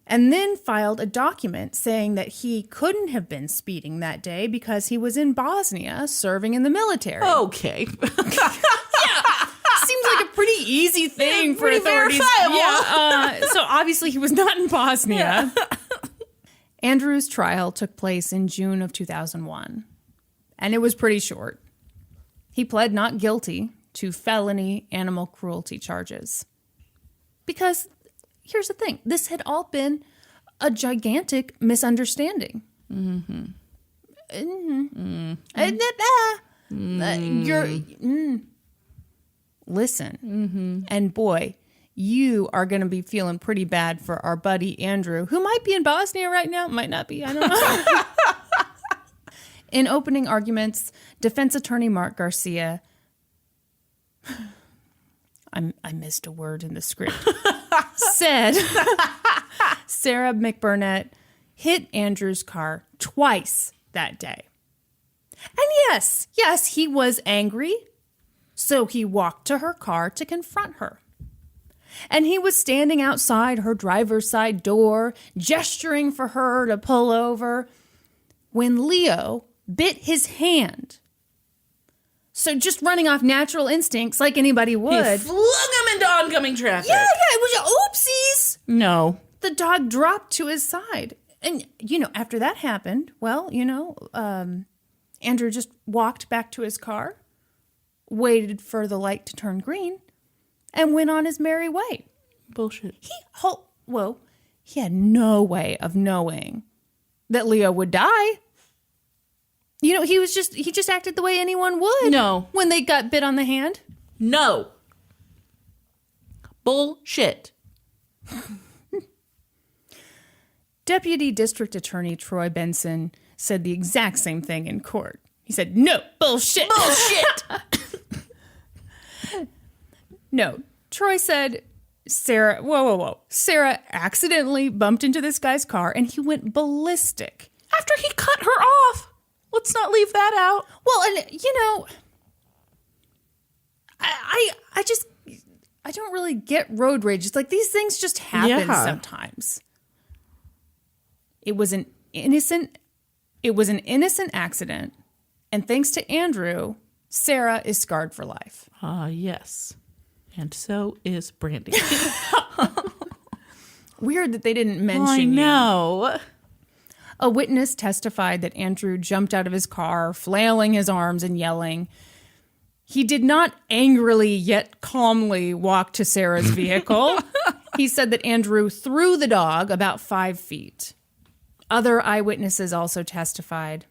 and then filed a document saying that he couldn't have been speeding that day because he was in Bosnia serving in the military. Okay. Yeah. Seems like a pretty easy thing for authorities. Verifiable. Yeah. So obviously he was not in Bosnia. Yeah. Andrew's trial took place in June of 2001, and it was pretty short. He pled not guilty to felony animal cruelty charges. Because, here's the thing, this had all been a gigantic misunderstanding. Mm-hmm. Mm-hmm. Mm-hmm. Listen, and boy, you are going to be feeling pretty bad for our buddy Andrew, who might be in Bosnia right now, might not be, I don't know. In opening arguments, defense attorney Mark Garcia, I missed a word in the script, said Sara McBurnett hit Andrew's car twice that day. And yes, he was angry, so he walked to her car to confront her. And he was standing outside her driver's side door, gesturing for her to pull over, when Leo bit his hand. So just running off natural instincts like anybody would. He flung him into oncoming traffic. Yeah, it was oopsies. No. The dog dropped to his side. And, after that happened, Andrew just walked back to his car, waited for the light to turn green, and went on his merry way. Bullshit. He had no way of knowing that Leo would die. He just acted the way anyone would. No. When they got bit on the hand. No. Bullshit. Deputy District Attorney Troy Benson said the exact same thing in court. He said, no, bullshit. Bullshit. No, Troy said, whoa. Sara accidentally bumped into this guy's car and he went ballistic. After he cut her off. Let's not leave that out. Well, and, I don't really get road rage. It's like these things just happen sometimes. It was an innocent accident. And thanks to Andrew, Sara is scarred for life. Yes. And so is Brandi. Weird that they didn't mention I know. You. A witness testified that Andrew jumped out of his car, flailing his arms and yelling. He did not angrily yet calmly walk to Sara's vehicle. He said that Andrew threw the dog about 5 feet. Other eyewitnesses also testified,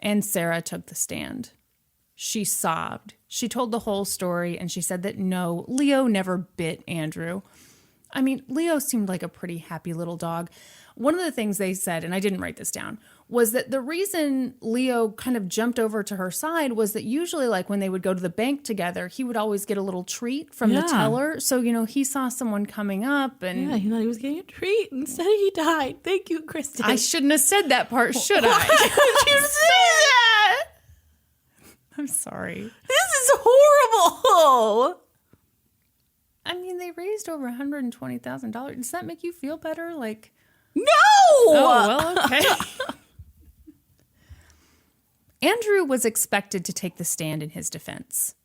and Sara took the stand. She sobbed. She told the whole story, and she said that no, Leo never bit Andrew. I mean, Leo seemed like a pretty happy little dog. One of the things they said, and I didn't write this down, was that the reason Leo kind of jumped over to her side was that usually, like, when they would go to the bank together, he would always get a little treat from the teller. So, he saw someone coming up and... Yeah, he thought he was getting a treat. Instead, he died. Thank you, Kristin. I shouldn't have said that part, should I? Why did you say that? I'm sorry. This is horrible. I mean, they raised over $120,000. Does that make you feel better? Like... No! Oh, well, okay. Andrew was expected to take the stand in his defense,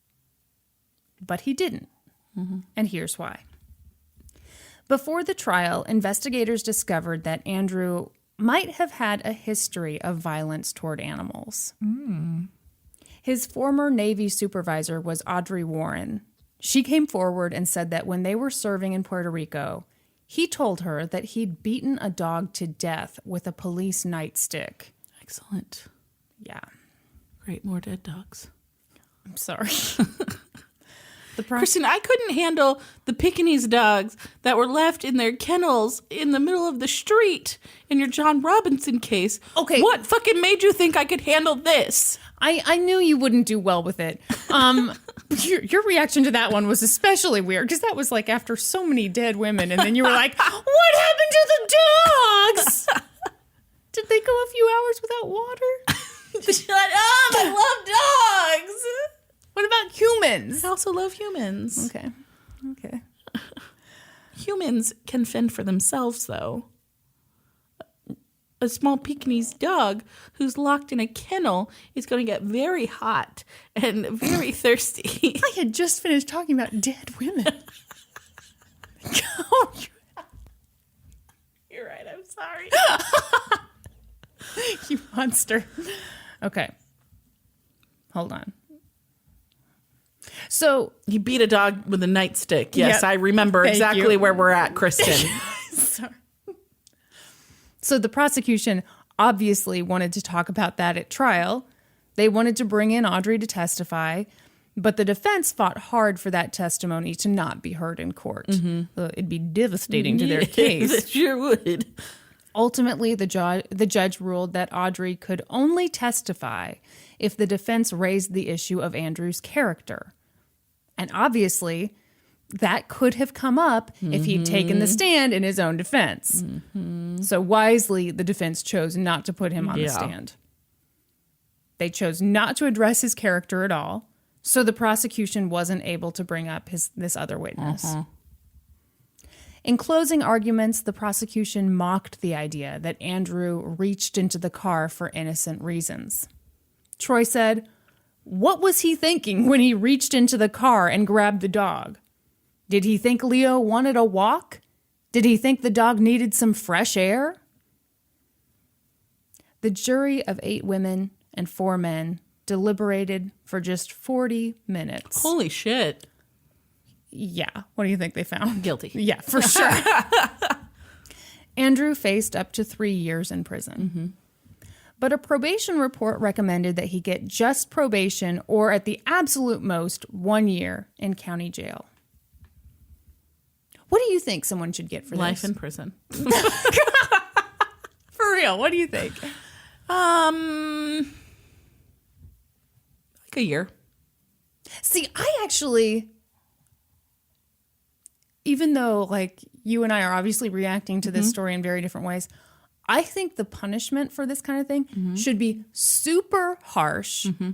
but he didn't. Mm-hmm. And here's why. Before the trial, investigators discovered that Andrew might have had a history of violence toward animals. Mm. His former Navy supervisor was Audrey Warren. She came forward and said that when they were serving in Puerto Rico, he told her that he'd beaten a dog to death with a police nightstick. Excellent. Yeah. Great, more dead dogs. I'm sorry. Kristin, I couldn't handle the Pekingese dogs that were left in their kennels in the middle of the street in your John Robinson case. Okay. What fucking made you think I could handle this? I knew you wouldn't do well with it. Your reaction to that one was especially weird because that was like after so many dead women, and then you were like, "What happened to the dogs? Did they go a few hours without water?" Shut up! I love dogs. What about humans? I also love humans. Okay. Humans can fend for themselves, though. A small Pekingese dog who's locked in a kennel is going to get very hot and very thirsty. I had just finished talking about dead women. You're right. I'm sorry. You monster. Okay. Hold on. So he beat a dog with a nightstick. Yes, yep. I remember exactly where we're at, Kristin. Sorry. So the prosecution obviously wanted to talk about that at trial. They wanted to bring in Audrey to testify, but the defense fought hard for that testimony to not be heard in court. Mm-hmm. It'd be devastating to their case. It sure would. Ultimately, the judge ruled that Audrey could only testify if the defense raised the issue of Andrew's character. And obviously, that could have come up if he'd taken the stand in his own defense. Mm-hmm. So wisely, the defense chose not to put him on the stand. They chose not to address his character at all, so the prosecution wasn't able to bring up this other witness. Uh-huh. In closing arguments, the prosecution mocked the idea that Andrew reached into the car for innocent reasons. Troy said, "What was he thinking when he reached into the car and grabbed the dog? Did he think Leo wanted a walk? Did he think the dog needed some fresh air?" The jury of 8 women and 4 men deliberated for just 40 minutes. Holy shit. Yeah. What do you think they found? Guilty. Yeah, for sure. Andrew faced up to 3 years in prison. Mm-hmm. But a probation report recommended that he get just probation or at the absolute most 1 year in county jail. What do you think someone should get for this? Life in prison. For real, what do you think? Like a year. See, I actually, even though like you and I are obviously reacting to this story in very different ways, I think the punishment for this kind of thing should be super harsh. Mm-hmm.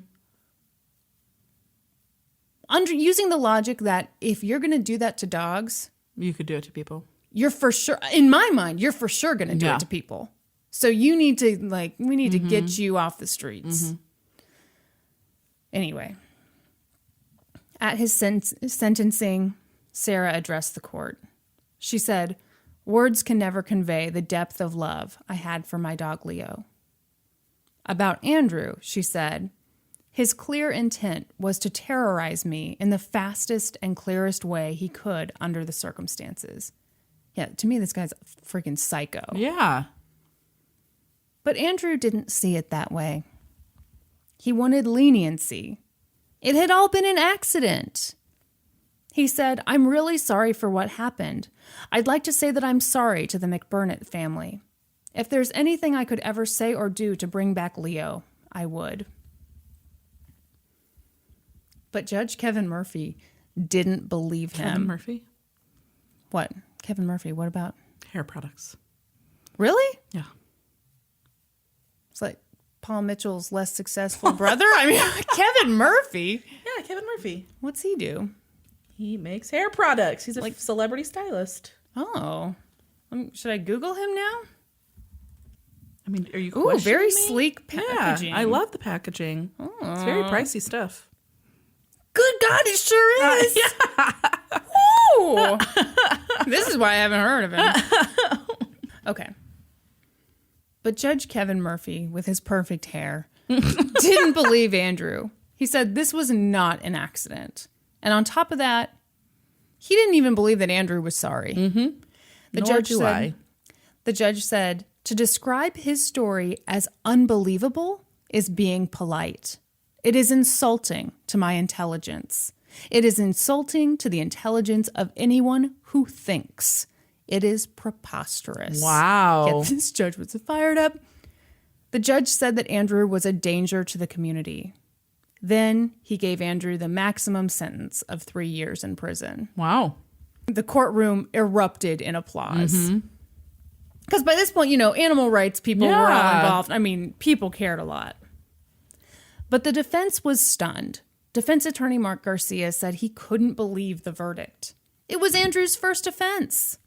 Using the logic that if you're going to do that to dogs, you could do it to people. You're for sure, in my mind, you're for sure going to do it to people. So you need to we need to get you off the streets. Mm-hmm. Anyway, at his sentencing, Sara addressed the court. She said, "Words can never convey the depth of love I had for my dog Leo." About Andrew, she said, "His clear intent was to terrorize me in the fastest and clearest way he could under the circumstances." Yeah, to me, this guy's a freaking psycho. Yeah. But Andrew didn't see it that way. He wanted leniency. It had all been an accident. He said, "I'm really sorry for what happened. I'd like to say that I'm sorry to the McBurnett family. If there's anything I could ever say or do to bring back Leo, I would." But Judge Kevin Murphy didn't believe him. Kevin Murphy? What? Kevin Murphy, what about? Hair products. Really? Yeah. It's like Paul Mitchell's less successful brother. I mean, Kevin Murphy. Yeah, Kevin Murphy. What's he do? He makes hair products. He's a celebrity stylist. Oh. Should I Google him now? I mean, are you questioning me? Very sleek packaging. Yeah, I love the packaging. Oh. It's very pricey stuff. Good God, it sure is. Yeah. Ooh. This is why I haven't heard of him. Okay. But Judge Kevin Murphy, with his perfect hair, didn't believe Andrew. He said this was not an accident. And on top of that, he didn't even believe that Andrew was sorry. Mm-hmm. The judge said, to describe his story as unbelievable is being polite. It is insulting to my intelligence. It is insulting to the intelligence of anyone who thinks. It is preposterous. Wow. Yet this judge was fired up. The judge said that Andrew was a danger to the community. Then he gave Andrew the maximum sentence of 3 years in prison. Wow. The courtroom erupted in applause. Because by this point, you know, animal rights people were all involved. I mean, people cared a lot. But the defense was stunned. Defense attorney Mark Garcia said he couldn't believe the verdict. It was Andrew's first offense.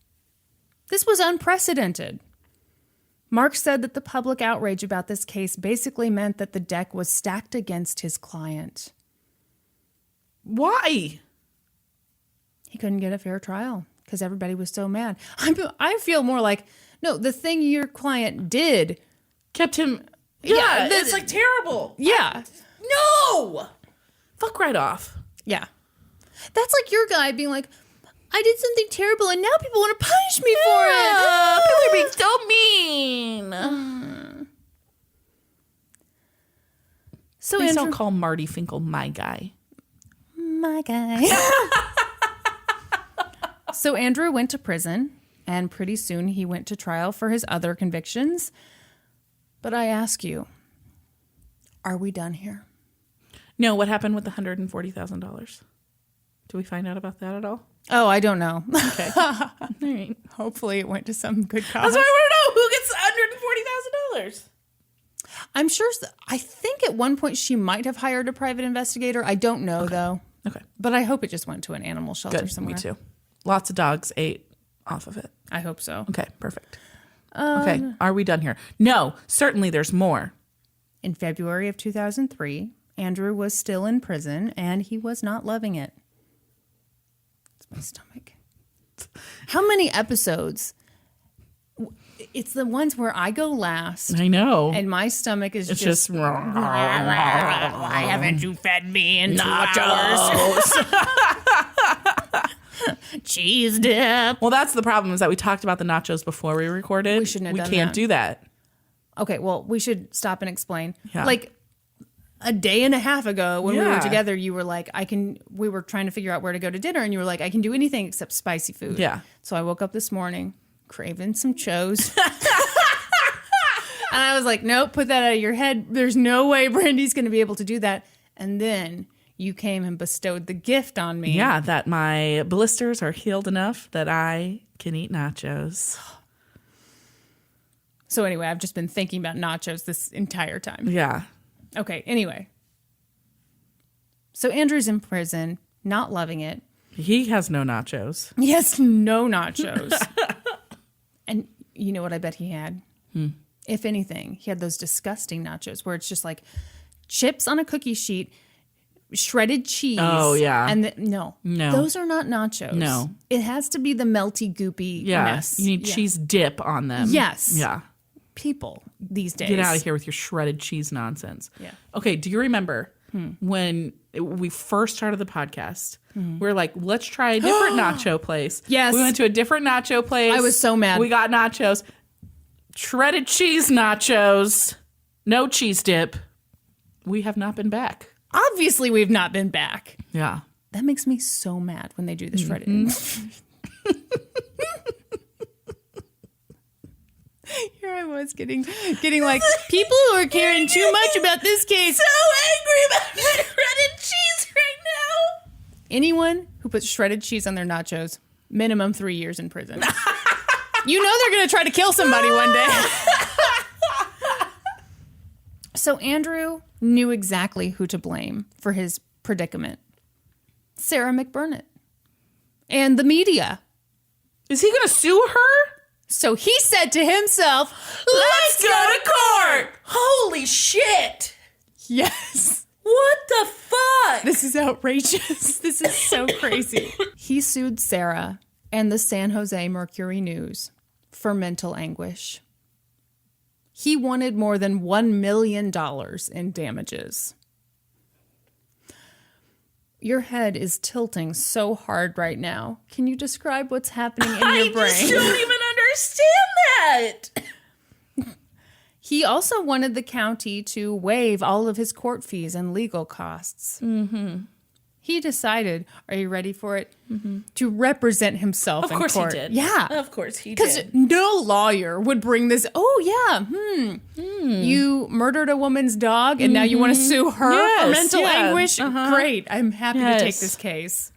This was unprecedented. Mark said that the public outrage about this case basically meant that the deck was stacked against his client. Why? He couldn't get a fair trial because everybody was so mad. I feel more like, no, the thing your client did kept him... Yeah, it's like terrible. Yeah. No! Fuck right off. Yeah. That's like your guy being like, I did something terrible and now people want to punish me for it. People are being so mean. So please don't call Marty Finkel my guy. My guy. So Andrew went to prison, and pretty soon he went to trial for his other convictions. But I ask you, are we done here? No, what happened with the $140,000? Do we find out about that at all? Oh, I don't know. Okay. All right. Hopefully it went to some good cause. That's why I want to know who gets $140,000. I'm sure. I think at one point she might have hired a private investigator. I don't know, though. Okay. But I hope it just went to an animal shelter Good. somewhere. Me too. Lots of dogs ate off of it. I hope so. Okay, perfect. Okay, are we done here? No, certainly there's more. In February of 2003, Andrew was still in prison, and he was not loving it. It's my stomach. How many episodes? It's the ones where I go last. I know. And my stomach is just why haven't you fed me in 2 hours? Cheese dip. Well, that's the problem, is that we talked about the nachos before we recorded. We shouldn't have done can't that. do that. Okay, well, we should stop and explain. Yeah. Like a day and a half ago when we were together, you were like, we were trying to figure out where to go to dinner, and you were like, I can do anything except spicy food. Yeah. So I woke up this morning craving some chos. And I was like, nope, put that out of your head. There's no way Brandi's going to be able to do that. And then you came and bestowed the gift on me. Yeah, that my blisters are healed enough that I can eat nachos. So anyway, I've just been thinking about nachos this entire time. Yeah. Okay, anyway. So Andrew's in prison, not loving it. He has no nachos. He has no nachos. And you know what I bet he had? If anything, he had those disgusting nachos where it's just like chips on a cookie sheet, shredded cheese. Oh, yeah. And no, those are not nachos. No. It has to be the melty, goopy mess. You need cheese dip on them. Yes. Yeah. People these days. Get out of here with your shredded cheese nonsense. Yeah. Okay, do you remember when we first started the podcast? We were like, let's try a different nacho place. Yes. We went to a different nacho place. I was so mad. We got nachos. Shredded cheese nachos. No cheese dip. We have not been back. Obviously, we've not been back. Yeah. That makes me so mad when they do the shredded. Here I was getting like, people who are caring too much about this case. So angry about shredded cheese right now. Anyone who puts shredded cheese on their nachos, minimum 3 years in prison. You know they're going to try to kill somebody one day. So Andrew knew exactly who to blame for his predicament. Sara McBurnett. And the media. Is he going to sue her? So he said to himself, let's go to court. Holy shit. Yes. What the fuck? This is outrageous. This is so crazy. He sued Sara and the San Jose Mercury News for mental anguish. He wanted more than $1 million in damages. your head is tilting so hard right now. Can you describe what's happening in your brain? I just don't even understand that. He also wanted the county to waive all of his court fees and legal costs. Mm-hmm. He decided, are you ready for it? Mm-hmm. To represent himself in court. Of course he did. Yeah. Of course he did. Because no lawyer would bring this, you murdered a woman's dog and now you want to sue her for mental anguish? Great, I'm happy to take this case.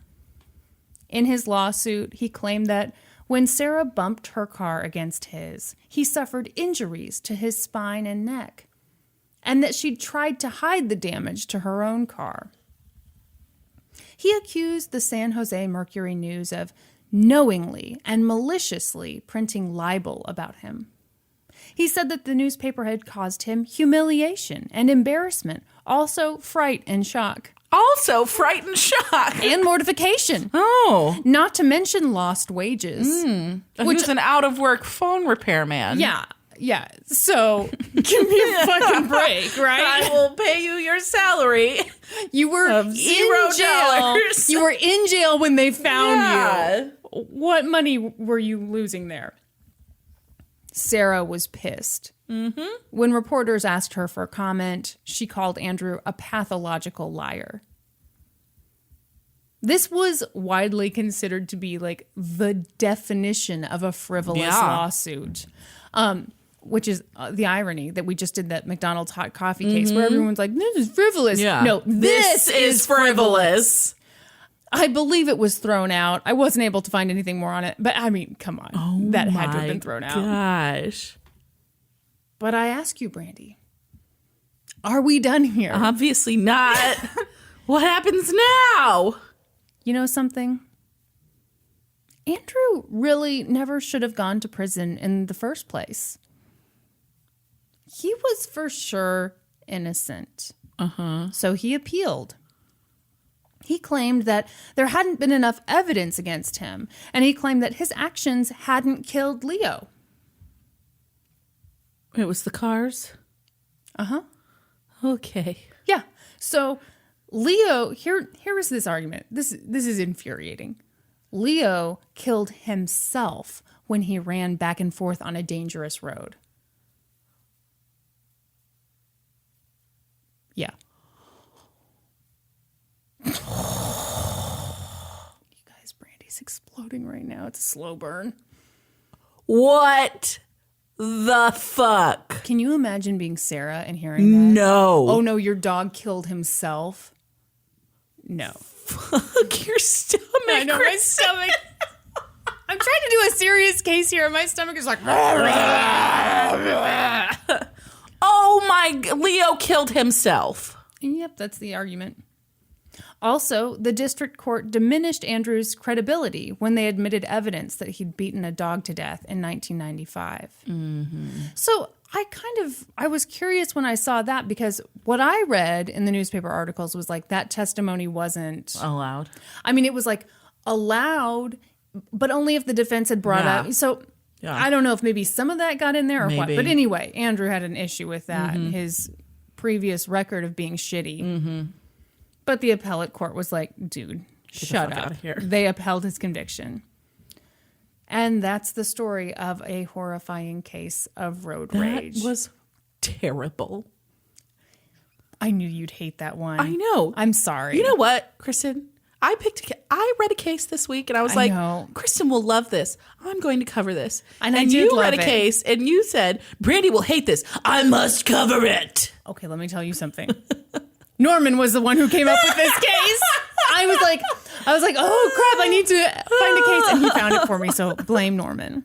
In his lawsuit, he claimed that when Sara bumped her car against his, he suffered injuries to his spine and neck, and that she'd tried to hide the damage to her own car. He accused the San Jose Mercury News of knowingly and maliciously printing libel about him. He said that the newspaper had caused him humiliation and embarrassment, also fright and shock. Also fright and shock. And mortification. Oh. Not to mention lost wages. Which is an out-of-work phone repairman. Yeah. So, give me a fucking break, right? I will pay you your salary. You were in jail. You were in jail when they found you. What money were you losing there? Sara was pissed. Mm-hmm. When reporters asked her for comment, she called Andrew a pathological liar. This was widely considered to be like the definition of a frivolous lawsuit. Which is the irony that we just did that McDonald's hot coffee case where everyone's like, this is frivolous. Yeah. No, this is frivolous. I believe it was thrown out. I wasn't able to find anything more on it. But I mean, come on. That had to have been thrown out. Gosh. But I ask you, Brandi, are we done here? Obviously not. What happens now? You know something? Andrew really never should have gone to prison in the first place. He was for sure innocent. So he appealed. He claimed that there hadn't been enough evidence against him, and he claimed that his actions hadn't killed Leo. It was the cars? Okay. Yeah. So Leo, here is this argument. This is infuriating. Leo killed himself when he ran back and forth on a dangerous road. Yeah. You guys, Brandi's exploding right now. It's a slow burn. What the fuck? Can you imagine being Sara and hearing that? No. Oh no, your dog killed himself? No. Fuck your stomach. I know, my stomach. I'm trying to do a serious case here, and my stomach is like... Oh my... Leo killed himself. Yep, that's the argument. Also, the district court diminished Andrew's credibility when they admitted evidence that he'd beaten a dog to death in 1995. So I was curious when I saw that, because what I read in the newspaper articles was like that testimony wasn't allowed. I mean, it was like allowed, but only if the defense had brought up. So I don't know if maybe some of that got in there or what. But anyway, Andrew had an issue with that, his previous record of being shitty. But the appellate court was like, dude, shut up. They upheld his conviction. And that's the story of a horrifying case of road rage. That was terrible. I knew you'd hate that one. I know. I'm sorry. You know what, Kristin? I read a case this week and I was like, Kristin will love this. I'm going to cover this. And you read a case and you said, Brandi will hate this. I must cover it. Okay, let me tell you something. Norman was the one who came up with this case. I was like, oh crap, I need to find a case. And he found it for me, so blame Norman.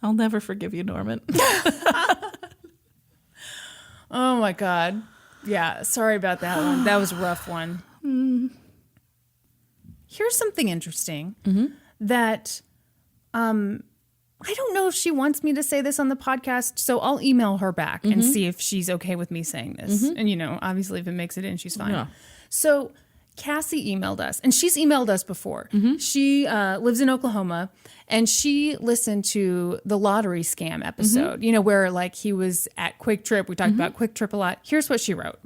I'll never forgive you, Norman. Oh my God. Yeah, sorry about that one. That was a rough one. Here's something interesting that I don't know if she wants me to say this on the podcast, so I'll email her back and see if she's okay with me saying this. And, you know, obviously if it makes it in, she's fine. Yeah. So Cassie emailed us, and she's emailed us before. She lives in Oklahoma, and she listened to the lottery scam episode, you know, where like he was at Quick Trip. We talked about Quick Trip a lot. Here's what she wrote.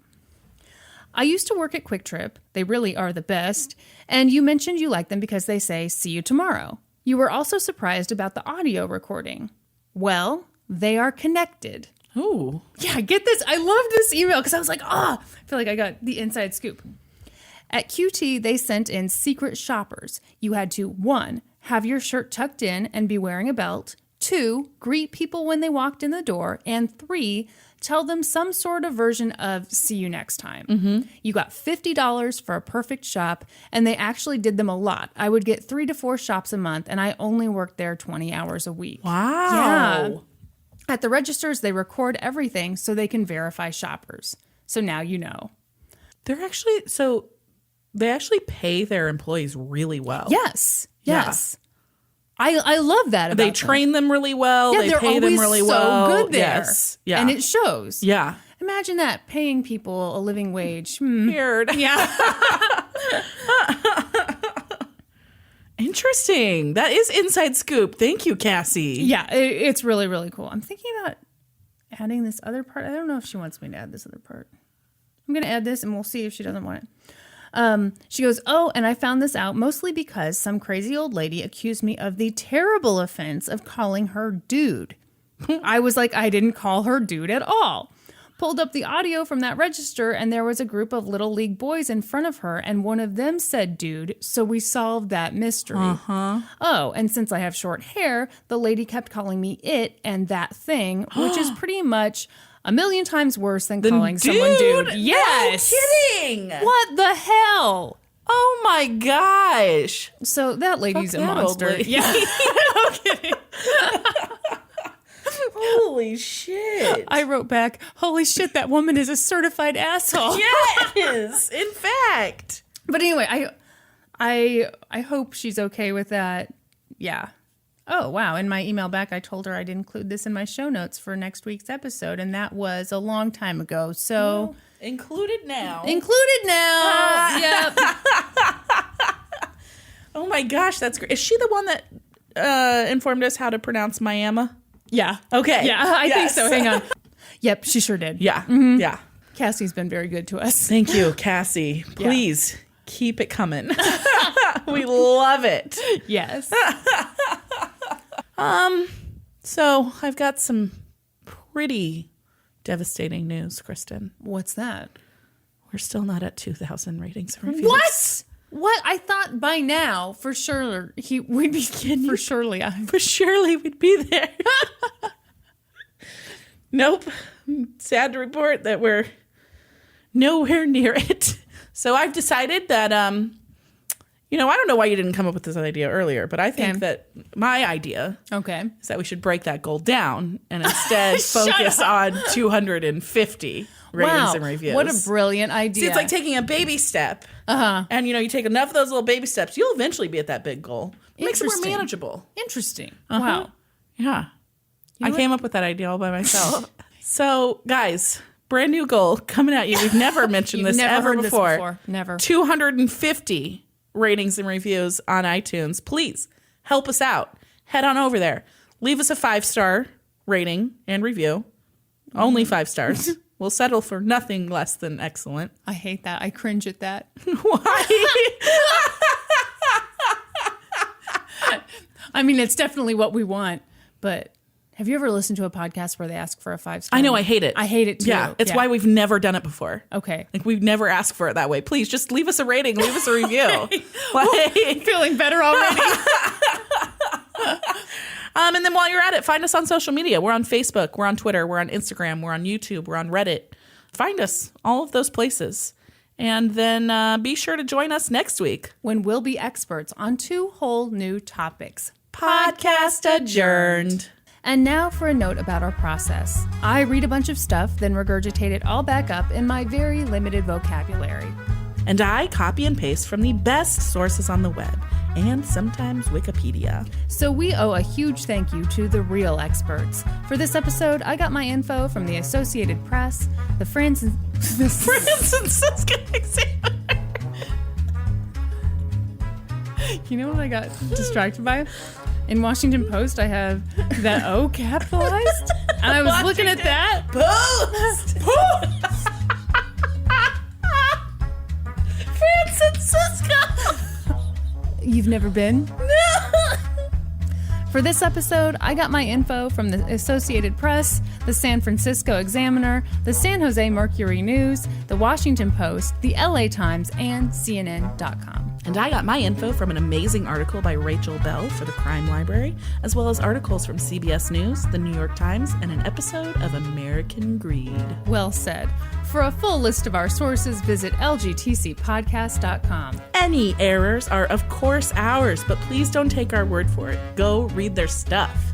I used to work at Quick Trip. They really are the best. And you mentioned you like them because they say, see you tomorrow. You were also surprised about the audio recording. Well, they are connected. Ooh. Yeah, get this. I love this email because I was like, I feel like I got the inside scoop. At QT, they sent in secret shoppers. You had to, 1, have your shirt tucked in and be wearing a belt. 2, greet people when they walked in the door. And 3, tell them some sort of version of see you next time. Mm-hmm. You got $50 for a perfect shop, and they actually did them a lot. I would get 3 to 4 shops a month, and I only worked there 20 hours a week. Wow. Yeah. At the registers, they record everything so they can verify shoppers. So now you know. They actually pay their employees really well. Yes. I love that about They train them really well. Yeah, they they're pay them really well. So good there. Yes. Yeah. And it shows. Yeah. Imagine that, paying people a living wage. Weird. Yeah. Interesting. That is inside scoop. Thank you, Cassie. Yeah, it's really, really cool. I'm thinking about adding this other part. I don't know if she wants me to add this other part. I'm going to add this and we'll see if she doesn't want it. She goes, and I found this out mostly because some crazy old lady accused me of the terrible offense of calling her dude. I was like, I didn't call her dude at all. Pulled up the audio from that register, and there was a group of little league boys in front of her, and one of them said dude, so we solved that mystery. Uh-huh. Oh, and since I have short hair, the lady kept calling me it and that thing, which is pretty much a million times worse than calling someone dude. Yes. No kidding. What the hell? Oh my gosh. So that lady's Fuck a that monster. old lady. Yeah. No kidding. Holy shit. I wrote back, holy shit, that woman is a certified asshole. Yes, in fact. But anyway, I hope she's okay with that. Yeah. Oh, wow. In my email back, I told her I'd include this in my show notes for next week's episode, and that was a long time ago. So included now. Yep. Oh my gosh, that's great. Is she the one that informed us how to pronounce Miami? Yeah. Okay. Yeah, I think so. Hang on. Yep, she sure did. Yeah. Mm-hmm. Yeah. Cassie's been very good to us. Thank you, Cassie. Please keep it coming. We love it. Yes. So I've got some pretty devastating news, Kristin. What's that? We're still not at 2,000 ratings and reviews. What? I thought by now, for sure, we'd be kidding. For surely we'd be there. Nope. Sad to report that we're nowhere near it. So I've decided that, I don't know why you didn't come up with this idea earlier, but I think that my idea is that we should break that goal down and instead focus on 250 ratings and reviews. What a brilliant idea. See, it's like taking a baby step. Uh-huh. And, you take enough of those little baby steps, you'll eventually be at that big goal. It makes it more manageable. Interesting. Uh-huh. Wow. Yeah. I came up with that idea all by myself. So, guys, brand new goal coming at you. We've never mentioned this ever before. This before. Never. 250 ratings and reviews on iTunes. Please help us out. Head on over there. Leave us a 5-star rating and review. Only 5 stars. We'll settle for nothing less than excellent. I hate that. I cringe at that. Why? I mean, it's definitely what we want, but have you ever listened to a podcast where they ask for a 5-star? I know, I hate it. I hate it too. Yeah, it's why we've never done it before. Okay. Like, we've never asked for it that way. Please, just leave us a rating, leave us a review. Okay. Feeling better already. And then while you're at it, find us on social media. We're on Facebook, we're on Twitter, we're on Instagram, we're on YouTube, we're on Reddit. Find us, all of those places. And then be sure to join us next week when we'll be experts on 2 whole new topics. Podcast adjourned. And now for a note about our process. I read a bunch of stuff, then regurgitate it all back up in my very limited vocabulary. And I copy and paste from the best sources on the web, and sometimes Wikipedia. So we owe a huge thank you to the real experts. For this episode, I got my info from the Associated Press, the Francis Examiner. You know what I got distracted by? In Washington Post, I have that O capitalized, and I was looking at that. Post! You've never been? For this episode, I got my info from the Associated Press, the San Francisco Examiner, the San Jose Mercury News, the Washington Post, the LA Times, and CNN.com. And I got my info from an amazing article by Rachel Bell for the Crime Library, as well as articles from CBS News, the New York Times, and an episode of American Greed. Well said. For a full list of our sources, visit lgtcpodcast.com. Any errors are, of course, ours, but please don't take our word for it. Go read their stuff.